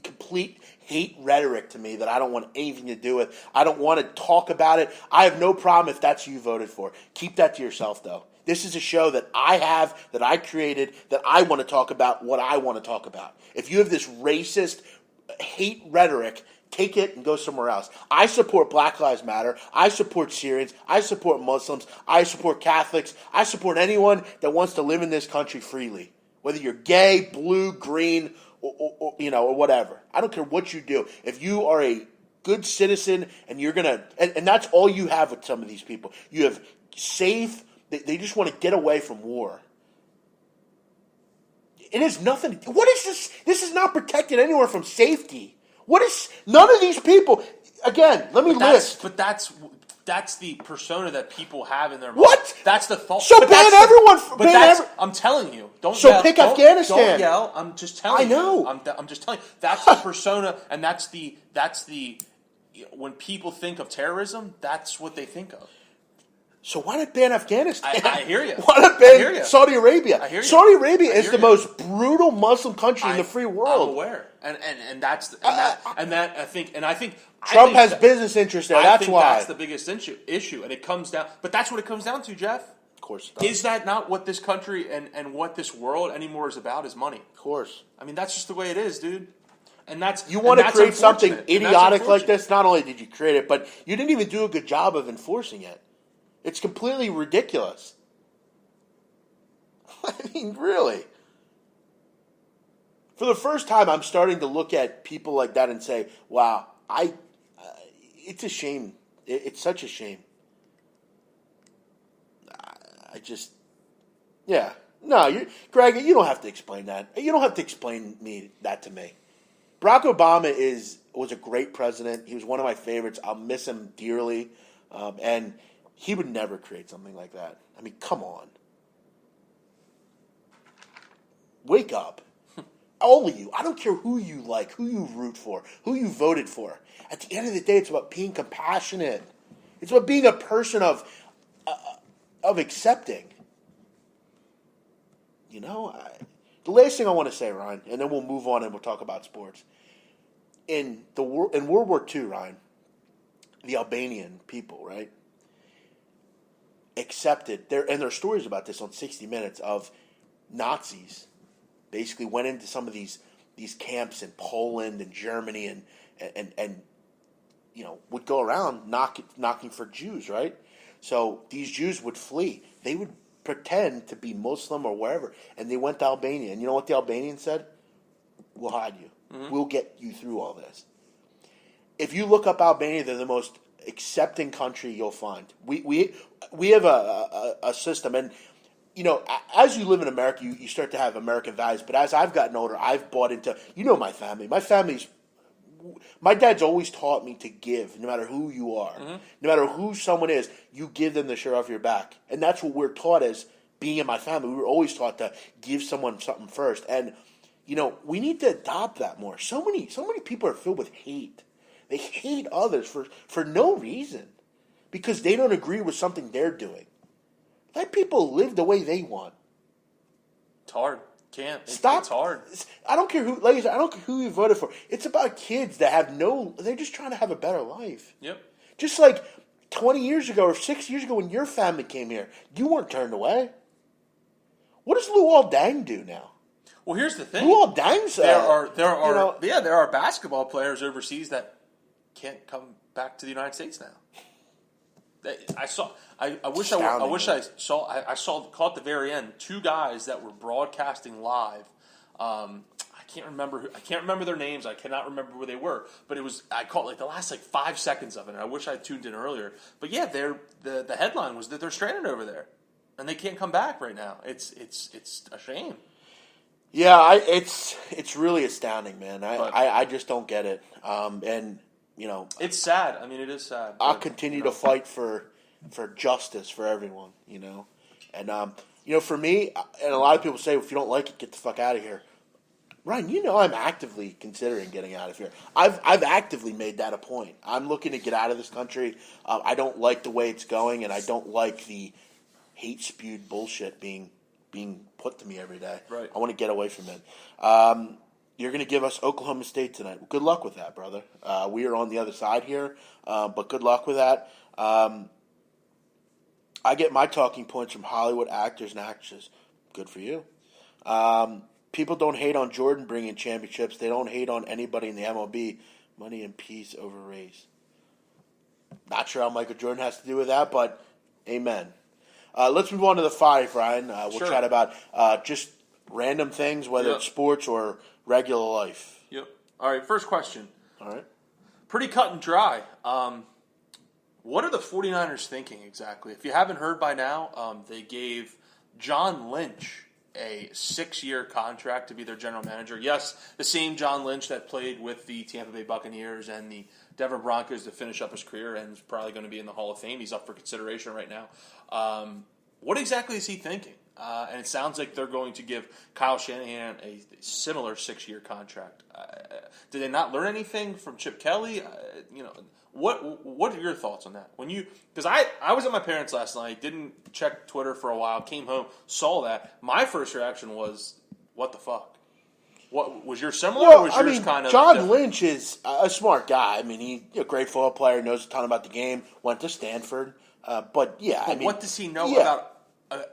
complete hate rhetoric to me that I don't want anything to do with. I don't want to talk about it. I have no problem if that's who you voted for. Keep that to yourself, though. This is a show that I have, that I created, that I want to talk about what I want to talk about. If you have this racist hate rhetoric, take it and go somewhere else. I support Black Lives Matter. I support Syrians. I support Muslims. I support Catholics. I support anyone that wants to live in this country freely. Whether you're gay, blue, green, or whatever. I don't care what you do. If you are a good citizen and you're going to... And that's all you have with some of these people. You have safe... They just want to get away from war. It is nothing... What is this? This is not protected anywhere from safety. What is... None of these people... Again, let me list. But that's the persona that people have in their mind. What? That's the thought. So ban everyone. I'm telling you. Don't so yell. Pick Afghanistan. Don't yell. I'm just telling you. I know. I'm just telling you. That's the persona, and that's the when people think of terrorism, that's what they think of. So why not ban Afghanistan? I hear you. Why not I hear ban you. Saudi Arabia? I hear you. Saudi Arabia I is hear the you. most brutal Muslim country in the free world. I'm aware, and I think Trump has business interests there. That's why. that's the biggest issue, and it comes down. But that's what it comes down to, Jeff. Of course, it does. Is that not what this country and what this world anymore is about? Is money? Of course. I mean, that's just the way it is, dude. And that's you want to create something unfortunate. And idiotic like this. Not only did you create it, but you didn't even do a good job of enforcing it. It's completely ridiculous. I mean, really. For the first time, I'm starting to look at people like that and say, "Wow, it's a shame. It's such a shame." Greg, you don't have to explain that. You don't have to explain that to me. Barack Obama was a great president. He was one of my favorites. I'll miss him dearly, and he would never create something like that. I mean, come on. Wake up. All of you. I don't care who you like, who you root for, who you voted for. At the end of the day, it's about being compassionate. It's about being a person of accepting. You know, the last thing I want to say, Ryan, and then we'll move on and we'll talk about sports. In World War II, Ryan, the Albanian people, right, accepted their stories about this on 60 Minutes of Nazis basically went into some of these camps in Poland and Germany and would go around knocking for Jews, right? So these Jews would flee. They would pretend to be Muslim or wherever, and they went to Albania. And you know what the Albanians said? We'll hide you. Mm-hmm. We'll get you through all this. If you look up Albania, they're the most accepting country you'll find. We have a system, and as you live in America, you start to have American values. But as I've gotten older, I've bought into my family. My dad's always taught me to give, no matter who you are, mm-hmm. no matter who someone is. You give them the shirt off your back, and that's what we're taught as being in my family. We were always taught to give someone something first, and we need to adopt that more. So many people are filled with hate. They hate others for no reason because they don't agree with something they're doing. Let people live the way they want. It's hard. Can't. Stop. It's hard. I don't care who, ladies. I don't care who you voted for. It's about kids that have they're just trying to have a better life. Yep. Just like 20 years ago or 6 years ago when your family came here, you weren't turned away. What does Luol Deng do now? Well, here's the thing. Luol Deng's there are basketball players overseas that can't come back to the United States now. I saw caught the very end 2 guys that were broadcasting live. I can't remember their names. I cannot remember where they were. But I caught the last 5 seconds of it. And I wish I had tuned in earlier. But yeah, the headline was that they're stranded over there, and they can't come back right now. It's a shame. Yeah, it's really astounding, man. I just don't get it. And it's sad. I mean, it is sad. I'll continue to fight for justice for everyone, And, for me, and a lot of people say, if you don't like it, get the fuck out of here. Ryan, I'm actively considering getting out of here. I've actively made that a point. I'm looking to get out of this country. I don't like the way it's going, and I don't like the hate-spewed bullshit being put to me every day. Right. I want to get away from it. You're going to give us Oklahoma State tonight. Well, good luck with that, brother. We are on the other side here, but good luck with that. I get my talking points from Hollywood actors and actresses. Good for you. People don't hate on Jordan bringing championships. They don't hate on anybody in the MLB. Money and peace over race. Not sure how Michael Jordan has to do with that, but amen. Let's move on to the 5, Ryan. We'll Sure. chat about just random things, whether it's sports or regular life. Yep. All right, first question. All right. Pretty cut and dry. What are the 49ers thinking exactly? If you haven't heard by now, they gave John Lynch a 6-year contract to be their general manager. Yes, the same John Lynch that played with the Tampa Bay Buccaneers and the Denver Broncos to finish up his career and is probably going to be in the Hall of Fame. He's up for consideration right now. What exactly is he thinking? And it sounds like they're going to give Kyle Shanahan a similar 6-year contract. Did they not learn anything from Chip Kelly? What are your thoughts on that? Because I was at my parents' last night, didn't check Twitter for a while, came home, saw that. My first reaction was, what the fuck? What was yours similar? Or was yours kind of John different? Lynch is a smart guy. I mean, he's a great football player, knows a ton about the game, went to Stanford. But what does he know about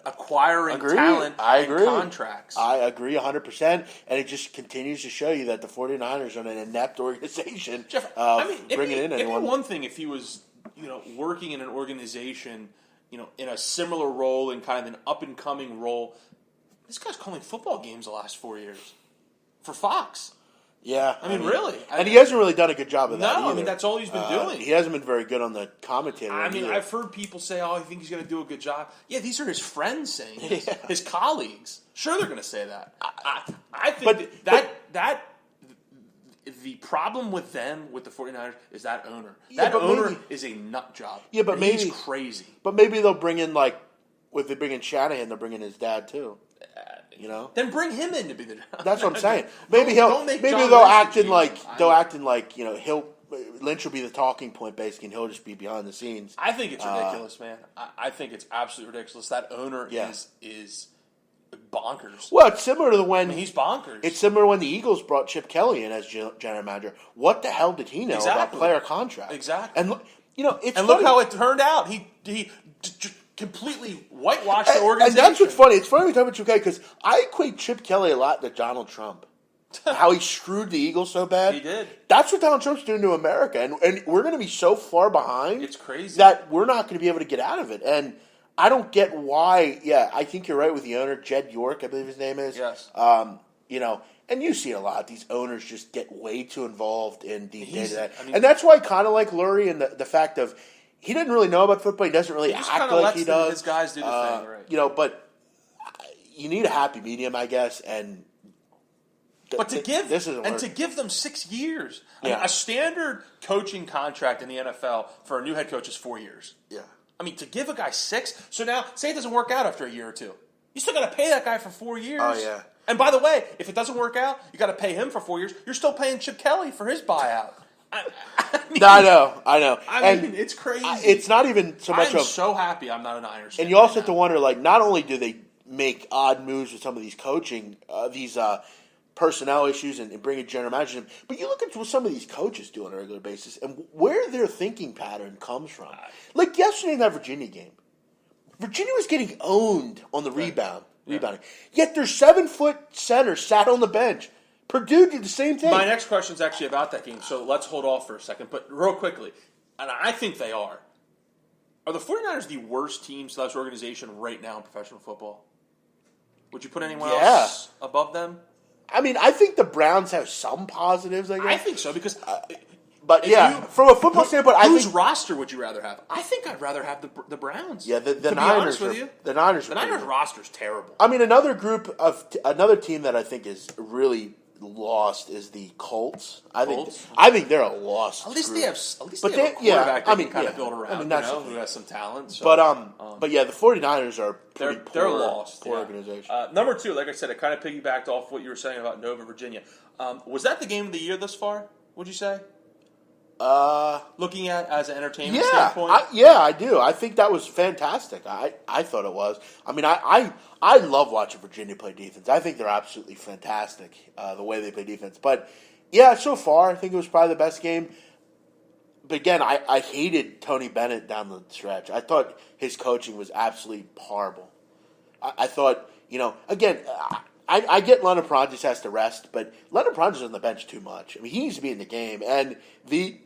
acquiring talent and contracts? I agree 100%, and it just continues to show you that the 49ers are an inept organization. Jeff, bringing in anyone. It'd be one thing if he was, working in an organization, in a similar role, in kind of an up-and-coming role. This guy's calling football games the last 4 years for Fox. Yeah. I mean, really. And he hasn't really done a good job of that either. I mean, that's all he's been doing. He hasn't been very good on the commentator. I've heard people say, I think he's going to do a good job. Yeah, these are his friends saying this. Yeah. His colleagues. Sure, they're going to say that. I think that the problem with them, with the 49ers, is that owner. That owner is a nut job. Yeah, but maybe he's crazy. But maybe they'll bring in, if they bring in Shanahan, they'll bring in his dad, too. Then bring him in to be the. That's what I'm saying. Maybe they'll act in like Lynch will be the talking point basically, and he'll just be behind the scenes. I think it's ridiculous, man. I think it's absolutely ridiculous. That owner is bonkers. Well, it's similar to when he's bonkers. It's similar when the Eagles brought Chip Kelly in as general manager. What the hell did he know about player contracts? Exactly. And it's and funny. look how it turned out. He completely whitewashed the organization. And that's what's funny. It's funny we talk about Chip Kelly because I equate Chip Kelly a lot to Donald Trump. How he screwed the Eagles so bad. He did. That's what Donald Trump's doing to America. And we're going to be so far behind. It's crazy. That we're not going to be able to get out of it. And I don't get why. Yeah, I think you're right with the owner, Jed York, I believe his name is. Yes. And you see it a lot. These owners just get way too involved in the day-to-day. And that's why I kind of like Lurie and the fact of he doesn't really know about football. He doesn't really act like he does. His guys do the thing, right? But you need a happy medium, I guess. And but to give them 6 years, a standard coaching contract in the NFL for a new head coach is 4 years. Yeah. I mean, to give a guy 6, so now say it doesn't work out after a year or two, you still got to pay that guy for 4 years. Oh yeah. And by the way, if it doesn't work out, you got to pay him for 4 years. You're still paying Chip Kelly for his buyout. I know. I mean, it's crazy. It's not even so much I'm so happy I'm not an Irish fan. And you also have to wonder, not only do they make odd moves with some of these coaching, these personnel issues and bring a general manager in, but you look at what some of these coaches do on a regular basis and where their thinking pattern comes from. Like yesterday in that Virginia game, Virginia was getting owned on the rebounding. Yet their 7-foot center sat on the bench. Purdue did the same thing. My next question is actually about that game, so let's hold off for a second. But real quickly, and I think they are the 49ers the worst team / organization right now in professional football? Would you put anyone else above them? I mean, I think the Browns have some positives, I guess. I think so, because... But from a football standpoint, whose roster would you rather have? I think I'd rather have the Browns. Yeah, the to Niners. Be honest with you, the Niners. The Niners roster's terrible. I mean, another team that I think is really lost is the Colts. I think they're a lost. At least group. they have a quarterback they can kind of build around. Who has some talent. So, but the 49ers are they're lost. Poor organization. Number 2, like I said, it kind of piggybacked off what you were saying about Nova, Virginia. Was that the game of the year thus far? Would you say? Looking at as an entertainment standpoint? I do. I think that was fantastic. I thought it was. I mean, I love watching Virginia play defense. I think they're absolutely fantastic, the way they play defense. But, so far, I think it was probably the best game. But again, I hated Tony Bennett down the stretch. I thought his coaching was absolutely horrible. I thought, again... I get Leonard Prontis has to rest, but Leonard Prontis is on the bench too much. I mean, he needs to be in the game. And the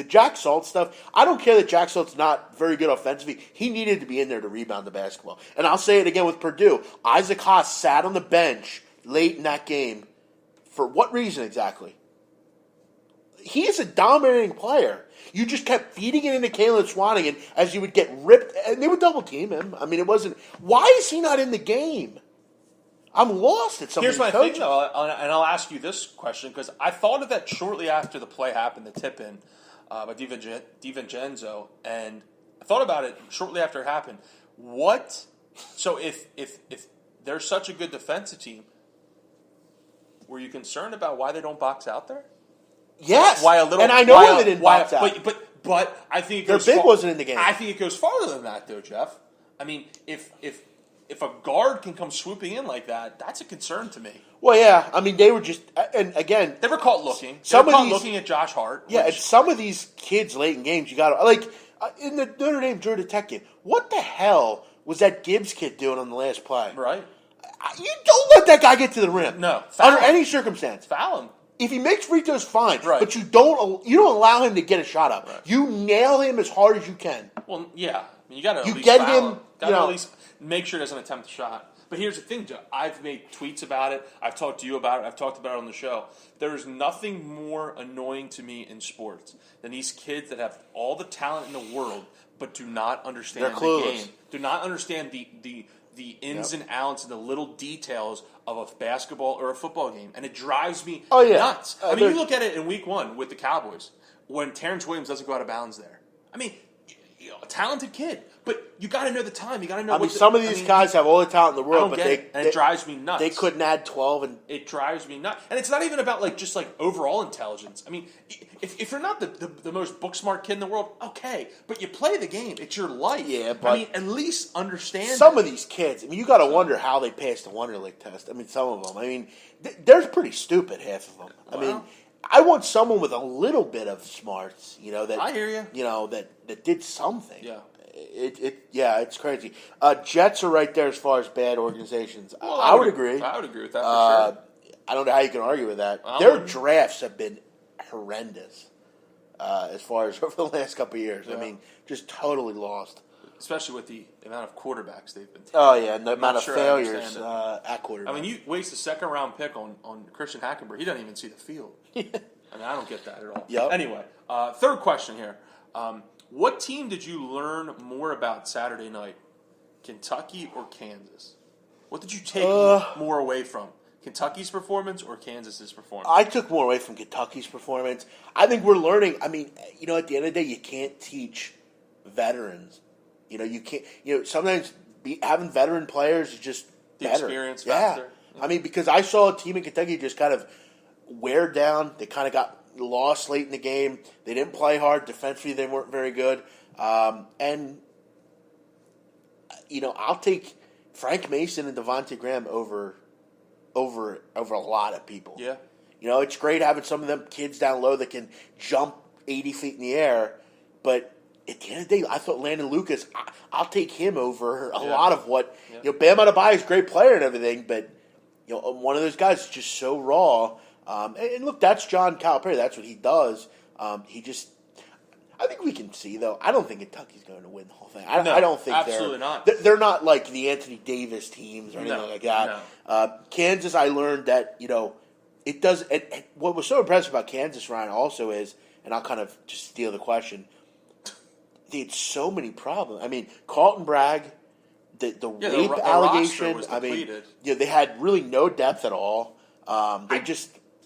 Jack Salt stuff, I don't care that Jack Salt's not very good offensively. He needed to be in there to rebound the basketball. And I'll say it again with Purdue. Isaac Haas sat on the bench late in that game. For what reason exactly? He is a dominating player. You just kept feeding it into Kalen Swanigan as you would get ripped. And they would double team him. I mean, it wasn't... Why is he not in the game? I'm lost at some Here's of these my coaches. thing, though, and I'll ask you this question, because I thought of that shortly after the play happened, the tip-in by DiVincenzo, and I thought about it shortly after it happened. What So if they're such a good defensive team, were you concerned about why they don't box out there? Yes. Why a little? And I know why they didn't box out. But I think it Their goes big wasn't in the game. I think it goes farther than that, though, Jeff. I mean, if a guard can come swooping in like that, that's a concern to me. Well, yeah. I mean, they were just, and again, They were caught looking. Some they of were caught these- looking at Josh Hart. yeah, which- and some of these kids late in games, you got to, like, in the Notre Dame Georgia Tech game, what the hell was that Gibbs kid doing on the last play? right? You don't let that guy get to the rim. No, foul under him. any circumstance. Foul him. If he makes free throws, fine. Right. But you don't allow him to get a shot up. Right. You nail him as hard as you can. Well, yeah. I mean, you got to at You least get foul him, him. Got you to know- at least make sure he doesn't attempt a shot. But here's the thing, Joe. I've made tweets about it. I've talked to you about it. I've talked about it on the show. There is nothing more annoying to me in sports than these kids that have all the talent in the world but do not understand They're the clueless. game. Do not understand the ins and outs and the little details of a basketball or a football game. And it drives me nuts. I mean, you look at it in week 1 with the Cowboys when Terrence Williams doesn't go out of bounds there. I mean, a talented kid, but you got to know the time. You got to know. I mean, some of these guys have all the talent in the I world, don't but get it, and it drives me nuts. They couldn't add 12 and It drives me nuts, and it's not even about just overall intelligence. I mean, if you're not the most book smart kid in the world, okay, but you play the game. It's your life. Yeah, but I mean, at least understand some of these kids. I mean, you got to wonder how they passed the Wonderlic test. I mean, some of them. I mean, they're pretty stupid. Half of them. I mean, I want someone with a little bit of smarts. You know that. I hear you. You know that did something. Yeah. It's crazy. Jets are right there as far as bad organizations. Well, I would agree. I would agree with that for sure. I don't know how you can argue with that. I Their wouldn't. drafts have been horrendous as far as over the last couple of years. Yeah. I mean, just totally lost. Especially with the amount of quarterbacks they've been taking. Oh yeah, and the I'm amount not of sure I failures understand at quarterback. I mean, you waste a second-round pick on Christian Hackenberg. He doesn't even see the field. I mean, I don't get that at all. Yep. Anyway, third question here. What team did you learn more about Saturday night? Kentucky or Kansas? What did you take more away from? Kentucky's performance or Kansas's performance? I took more away from Kentucky's performance. I think we're learning. I mean, you know, at the end of the day, you can't teach veterans. You know, you can't. You know, sometimes having veteran players is just The better. experience Yeah. factor. I mean, because I saw a team in Kentucky just kind of wear down. They kind of got lost late in the game. They didn't play hard. Defensively, they weren't very good. And you know, I'll take Frank Mason and Devontae Graham over a lot of people. Yeah. You know, it's great having some of them kids down low that can jump 80 feet in the air, but at the end of the day, I thought Landon Lucas, I'll take him over a lot of what, you know, Bam Adebayo is a great player and everything, but, you know, one of those guys is just so raw. And look, that's John Calipari. That's what he does. I think we can see, though. I don't think Kentucky's going to win the whole thing. I don't think absolutely not. They're not like the Anthony Davis teams or anything like that. No. Kansas, I learned that, you know, it does. And what was so impressive about Kansas, Ryan, also is, and I'll kind of just steal the question, they had so many problems. I mean, Carlton Bragg, the rape the allegation. roster was I mean, depleted. yeah, they had really no depth at all.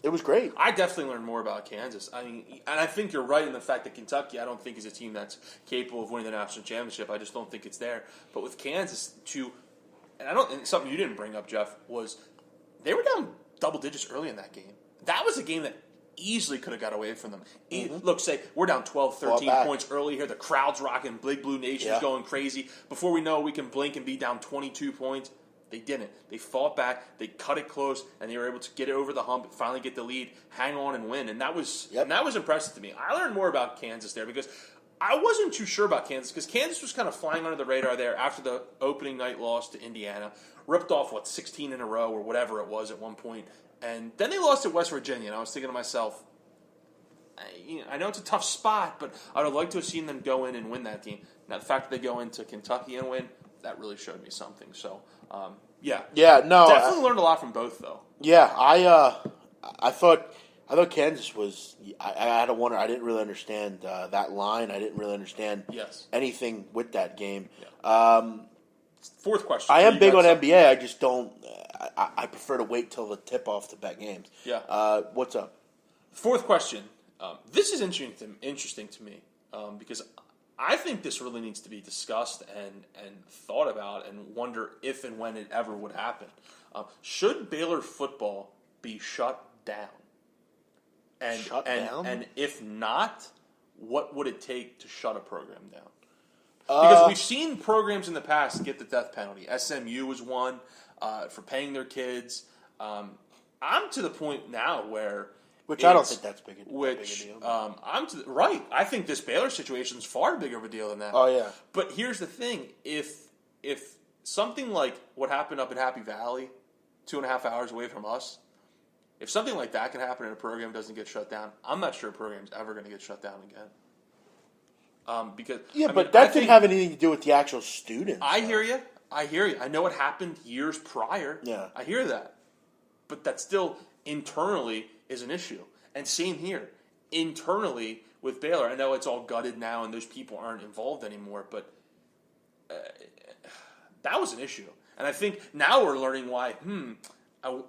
It was great. I definitely learned more about Kansas. I mean, and I think you're right in the fact that Kentucky, I don't think is a team that's capable of winning the national championship. I just don't think it's there. But with Kansas, and something you didn't bring up, Jeff, was they were down double digits early in that game. That was a game that easily could have got away from them. Look, say we're down 12, 13 points early here. The crowd's rocking. Big Blue Nation's going crazy. Before we know it, we can blink and be down 22 points. They didn't. They fought back. They cut it close, and they were able to get it over the hump, finally get the lead, hang on, and win. And that was impressive to me. I learned more about Kansas there because I wasn't too sure about Kansas because Kansas was kind of flying under the radar there after the opening night loss to Indiana, ripped off 16 in a row or whatever it was at one point, and then they lost at West Virginia. And I was thinking to myself, I know it's a tough spot, but I would have liked to have seen them go in and win that game. Now the fact that they go into Kentucky and win, that really showed me something. So, definitely learned a lot from both, though. Yeah, I thought Kansas was. I had to wonder. I didn't really understand that line. I didn't really understand anything with that game. Yeah. Fourth question. I am big on NBA. I just don't. I prefer to wait till the tip off to bet games. Yeah. What's up? Fourth question. This is interesting to me because I think this really needs to be discussed and thought about, and wonder if and when it ever would happen. Should Baylor football be shut down? And if not, what would it take to shut a program down? Because we've seen programs in the past get the death penalty. SMU was one for paying their kids. I'm to the point now where, I don't think that's big a deal. Right. I think this Baylor situation is far bigger of a deal than that. Oh yeah. But here's the thing: if something like what happened up in Happy Valley, 2.5 hours away from us, if something like that can happen and a program doesn't get shut down, I'm not sure a program's ever going to get shut down again. Because but that didn't have anything to do with the actual students. I hear you. I know it happened years prior. Yeah. I hear that. But that still internally is an issue. And same here. Internally with Baylor, I know it's all gutted now and those people aren't involved anymore, but that was an issue. And I think now we're learning why, I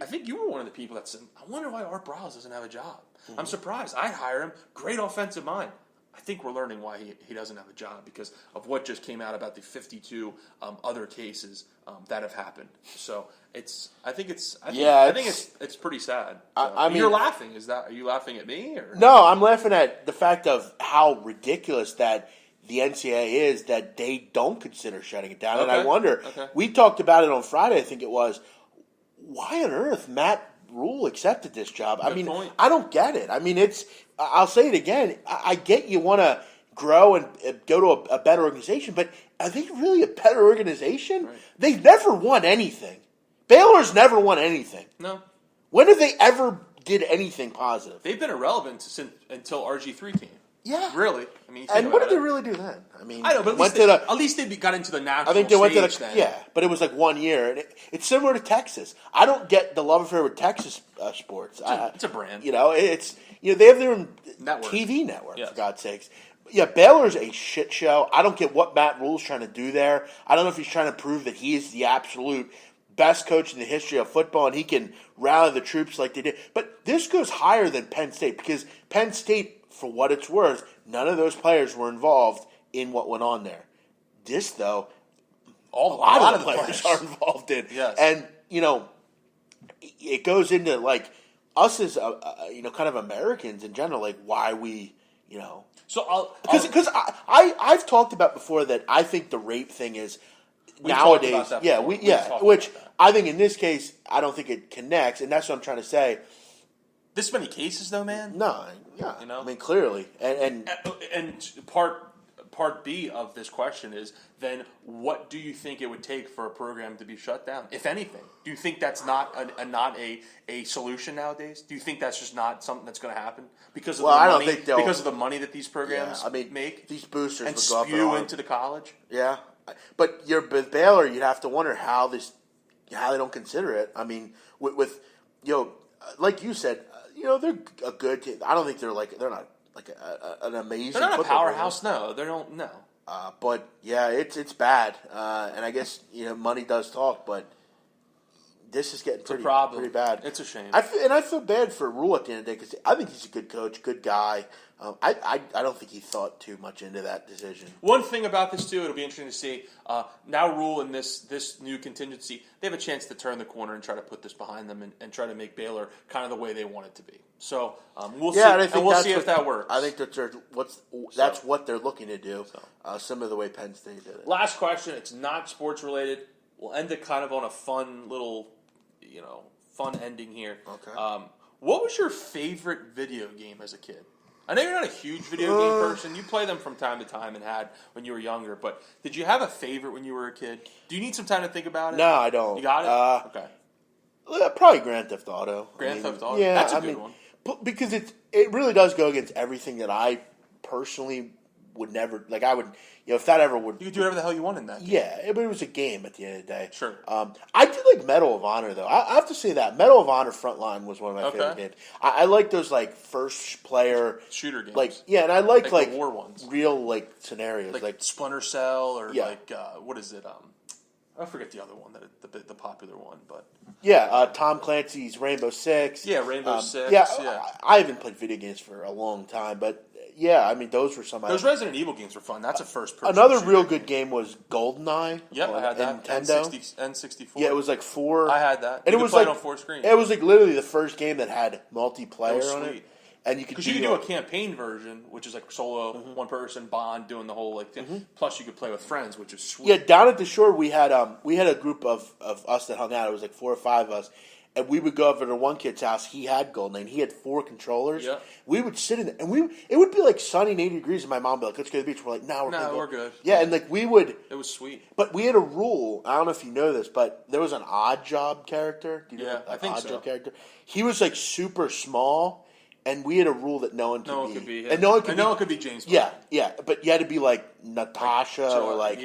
think you were one of the people that said, I wonder why Art Briles doesn't have a job. Mm-hmm. I'm surprised. I'd hire him. Great offensive mind. I think we're learning why he doesn't have a job because of what just came out about the 52 other cases that have happened. So I think it's pretty sad. So, I mean, you're laughing. Are you laughing at me or no? I'm laughing at the fact of how ridiculous that the NCAA is that they don't consider shutting it down. Okay. And I wonder. Okay. We talked about it on Friday. I think it was. Why on earth Matt Rule accepted this job? Good point. I don't get it. I mean, I'll say it again. I get you want to grow and go to a better organization, but are they really a better organization? Right. They've never won anything. Baylor's never won anything. No. When have they ever did anything positive? They've been irrelevant until RG3 came. Yeah. Really? I mean, and what did they really do then? I mean, I know, but at least they got into the national stage. I think they went to the then. But it was like 1 year. And it's similar to Texas. I don't get the love affair with Texas sports. It's a brand. They have their own TV network, for God's sakes. Yeah, Baylor's a shit show. I don't get what Matt Rule's trying to do there. I don't know if he's trying to prove that he is the absolute best coach in the history of football and he can rally the troops like they did. But this goes higher than Penn State because Penn State, for what it's worth, none of those players were involved in what went on there. This, though, a lot of the players are involved in. Yes. And, it goes into, like, us as, kind of Americans in general, like, why we, So Because I've talked about before that I think the rape thing is nowadays. Which I think in this case, I don't think it connects, and that's what I'm trying to say. This many cases, though, man? No, yeah. I mean, clearly. And part B of this question is, then what do you think it would take for a program to be shut down, if anything? Do you think that's not a solution nowadays? Do you think that's just not something that's going to happen? Because of the money that these programs make? These boosters and would go spew into the college? Yeah. But with Baylor, you'd have to wonder how they don't consider it. I mean, with like you said, they're a good team. I don't think they're not like an amazing. They're not a powerhouse. No, they don't. No. But yeah, it's bad, and I guess money does talk. But this is getting pretty bad. It's a shame. I feel bad for Rule at the end of the day because I think he's a good coach, good guy. I don't think he thought too much into that decision. One thing about this too, it'll be interesting to see. Now Rule and this new contingency, they have a chance to turn the corner and try to put this behind them and try to make Baylor kind of the way they want it to be. So we'll see. And we'll see if that works. I think that's what they're looking to do. Similar to the way Penn State did it. Last question. It's not sports related. We'll end it kind of on a fun little, fun ending here. Okay. What was your favorite video game as a kid? I know you're not a huge video game person. You play them from time to time and had when you were younger. But did you have a favorite when you were a kid? Do you need some time to think about it? No, I don't. You got it? Okay. Probably Grand Theft Auto. Theft Auto? Yeah, that's a good one. Because it really does go against everything that I personally would never, like I would, if that ever would. You could do whatever the hell you want in that game. Yeah, but it was a game at the end of the day. Sure. I did like Medal of Honor, though. I have to say that. Medal of Honor Frontline was one of my favorite games. I like those, like, first player. Shooter games. Like, yeah, and I like the war ones. Real, like, scenarios. Like Splinter Cell or, what is it? I forget the other one, the popular one, but. Yeah, Tom Clancy's Rainbow Six. Yeah, Rainbow Six. Yeah, I haven't played video games for a long time, but Yeah, I mean those were some. Those Resident Evil games were fun. That's a first-person. Another real good game was GoldenEye. Yep, I had that. Nintendo. N64. Yeah, it was like 4. I had that. And You it could was play like it on 4 screens. It was like literally the first game that had multiplayer on it. Sweet. And you could Because you could do a campaign version, which is like solo, one person, Bond, doing the whole like thing. Plus, you could play with friends, which is sweet. Yeah, down at the shore we had a group of us that hung out. It was like 4 or 5 of us, and we would go over to one kid's house. He had GoldenEye. And he had 4 controllers. Yeah. We would sit in, and it would be like sunny and 80 degrees, and my mom would be like, "Let's go to the beach." We're like, "No, we're good." Yeah, and like we would. It was sweet. But we had a rule. I don't know if you know this, but there was an Odd Job character. Do you know I think Odd so. Job character? He was like super small, and we had a rule that no one could be him. And no one could be James Bond. Yeah, but you had to be like Natasha or like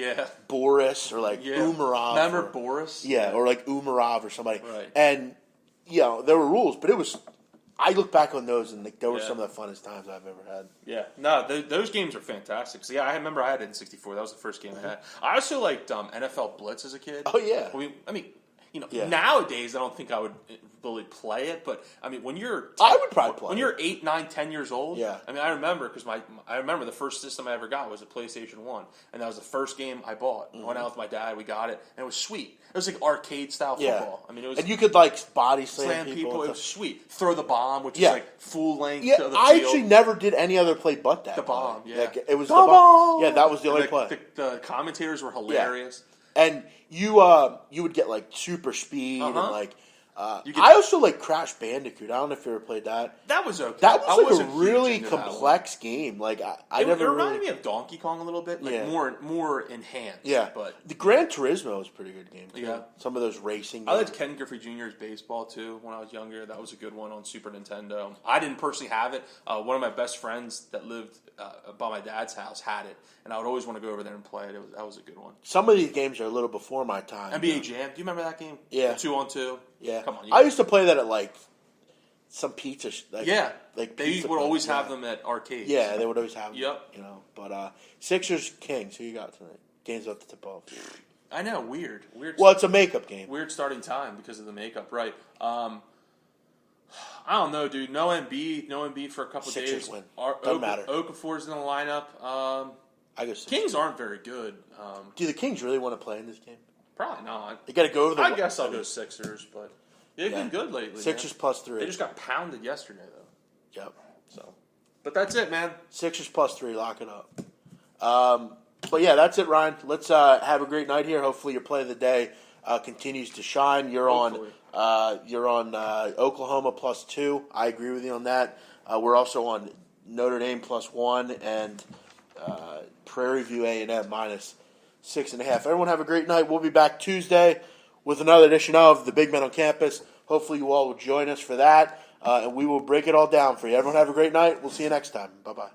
Boris or like Umarov. Remember Boris? Yeah, or like Umarov or somebody. Right. And there were rules, but it was. I look back on those and like they were some of the funnest times I've ever had. Yeah, no, those games are fantastic. So, yeah, I remember I had it in 64. That was the first game I had. I also liked NFL Blitz as a kid. Oh yeah. I mean, nowadays I don't think I would really play it, but I mean, when you're I would probably play when you're 8, 9, 10 years old. Yeah. I mean, I remember because I remember the first system I ever got was a PlayStation 1, and that was the first game I bought. I went out with my dad, we got it, and it was sweet. It was like arcade style football. I mean, it was and you could like body slam people. It was sweet. Throw the bomb, which is like full length. Yeah, to the I field. actually never did any other play but that. The bomb, yeah. Like, it was the bomb. Yeah, that was the only play. The commentators were hilarious. And you would get like super speed and like. I also like Crash Bandicoot. I don't know if you ever played that. That was okay. That was like a really complex game. Like it reminded me of Donkey Kong a little bit, like more enhanced. Yeah, but the Gran Turismo was a pretty good game too. Yeah, some of those racing games. I liked Ken Griffey Jr.'s baseball too when I was younger. That was a good one on Super Nintendo. I didn't personally have it. One of my best friends that lived by my dad's house had it, and I would always want to go over there and play it. That was a good one. Some of these games are a little before my time. NBA Jam. Do you remember that game? Yeah, the 2-on-2. Yeah, come on. I used to play that at like some pizza. Like they would always have them at arcades. Yeah, they would always have them. Yep. But Sixers Kings. Who you got tonight? Game's about to tip off. I know. Weird. Well, it's a makeup game. Weird starting time because of the makeup, right? I don't know, dude. No Embiid for a couple Sixers days. Win. Doesn't matter. Okafor's in the lineup. I guess Kings aren't very good. Do the Kings really want to play in this game? Probably not. They got to go over the. I guess I'll go Sixers, but they've been good lately. Sixers man. +3. They just got pounded yesterday, though. Yep. So, but that's it, man. Sixers +3. Lock it up. But yeah, that's it, Ryan. Let's have a great night here. Hopefully, your play of the day continues to shine. You're on Oklahoma +2. I agree with you on that. We're also on Notre Dame +1 and Prairie View A&M -6.5. Everyone have a great night. We'll be back Tuesday with another edition of The Big Men on Campus. Hopefully you all will join us for that, and we will break it all down for you. Everyone have a great night. We'll see you next time. Bye-bye.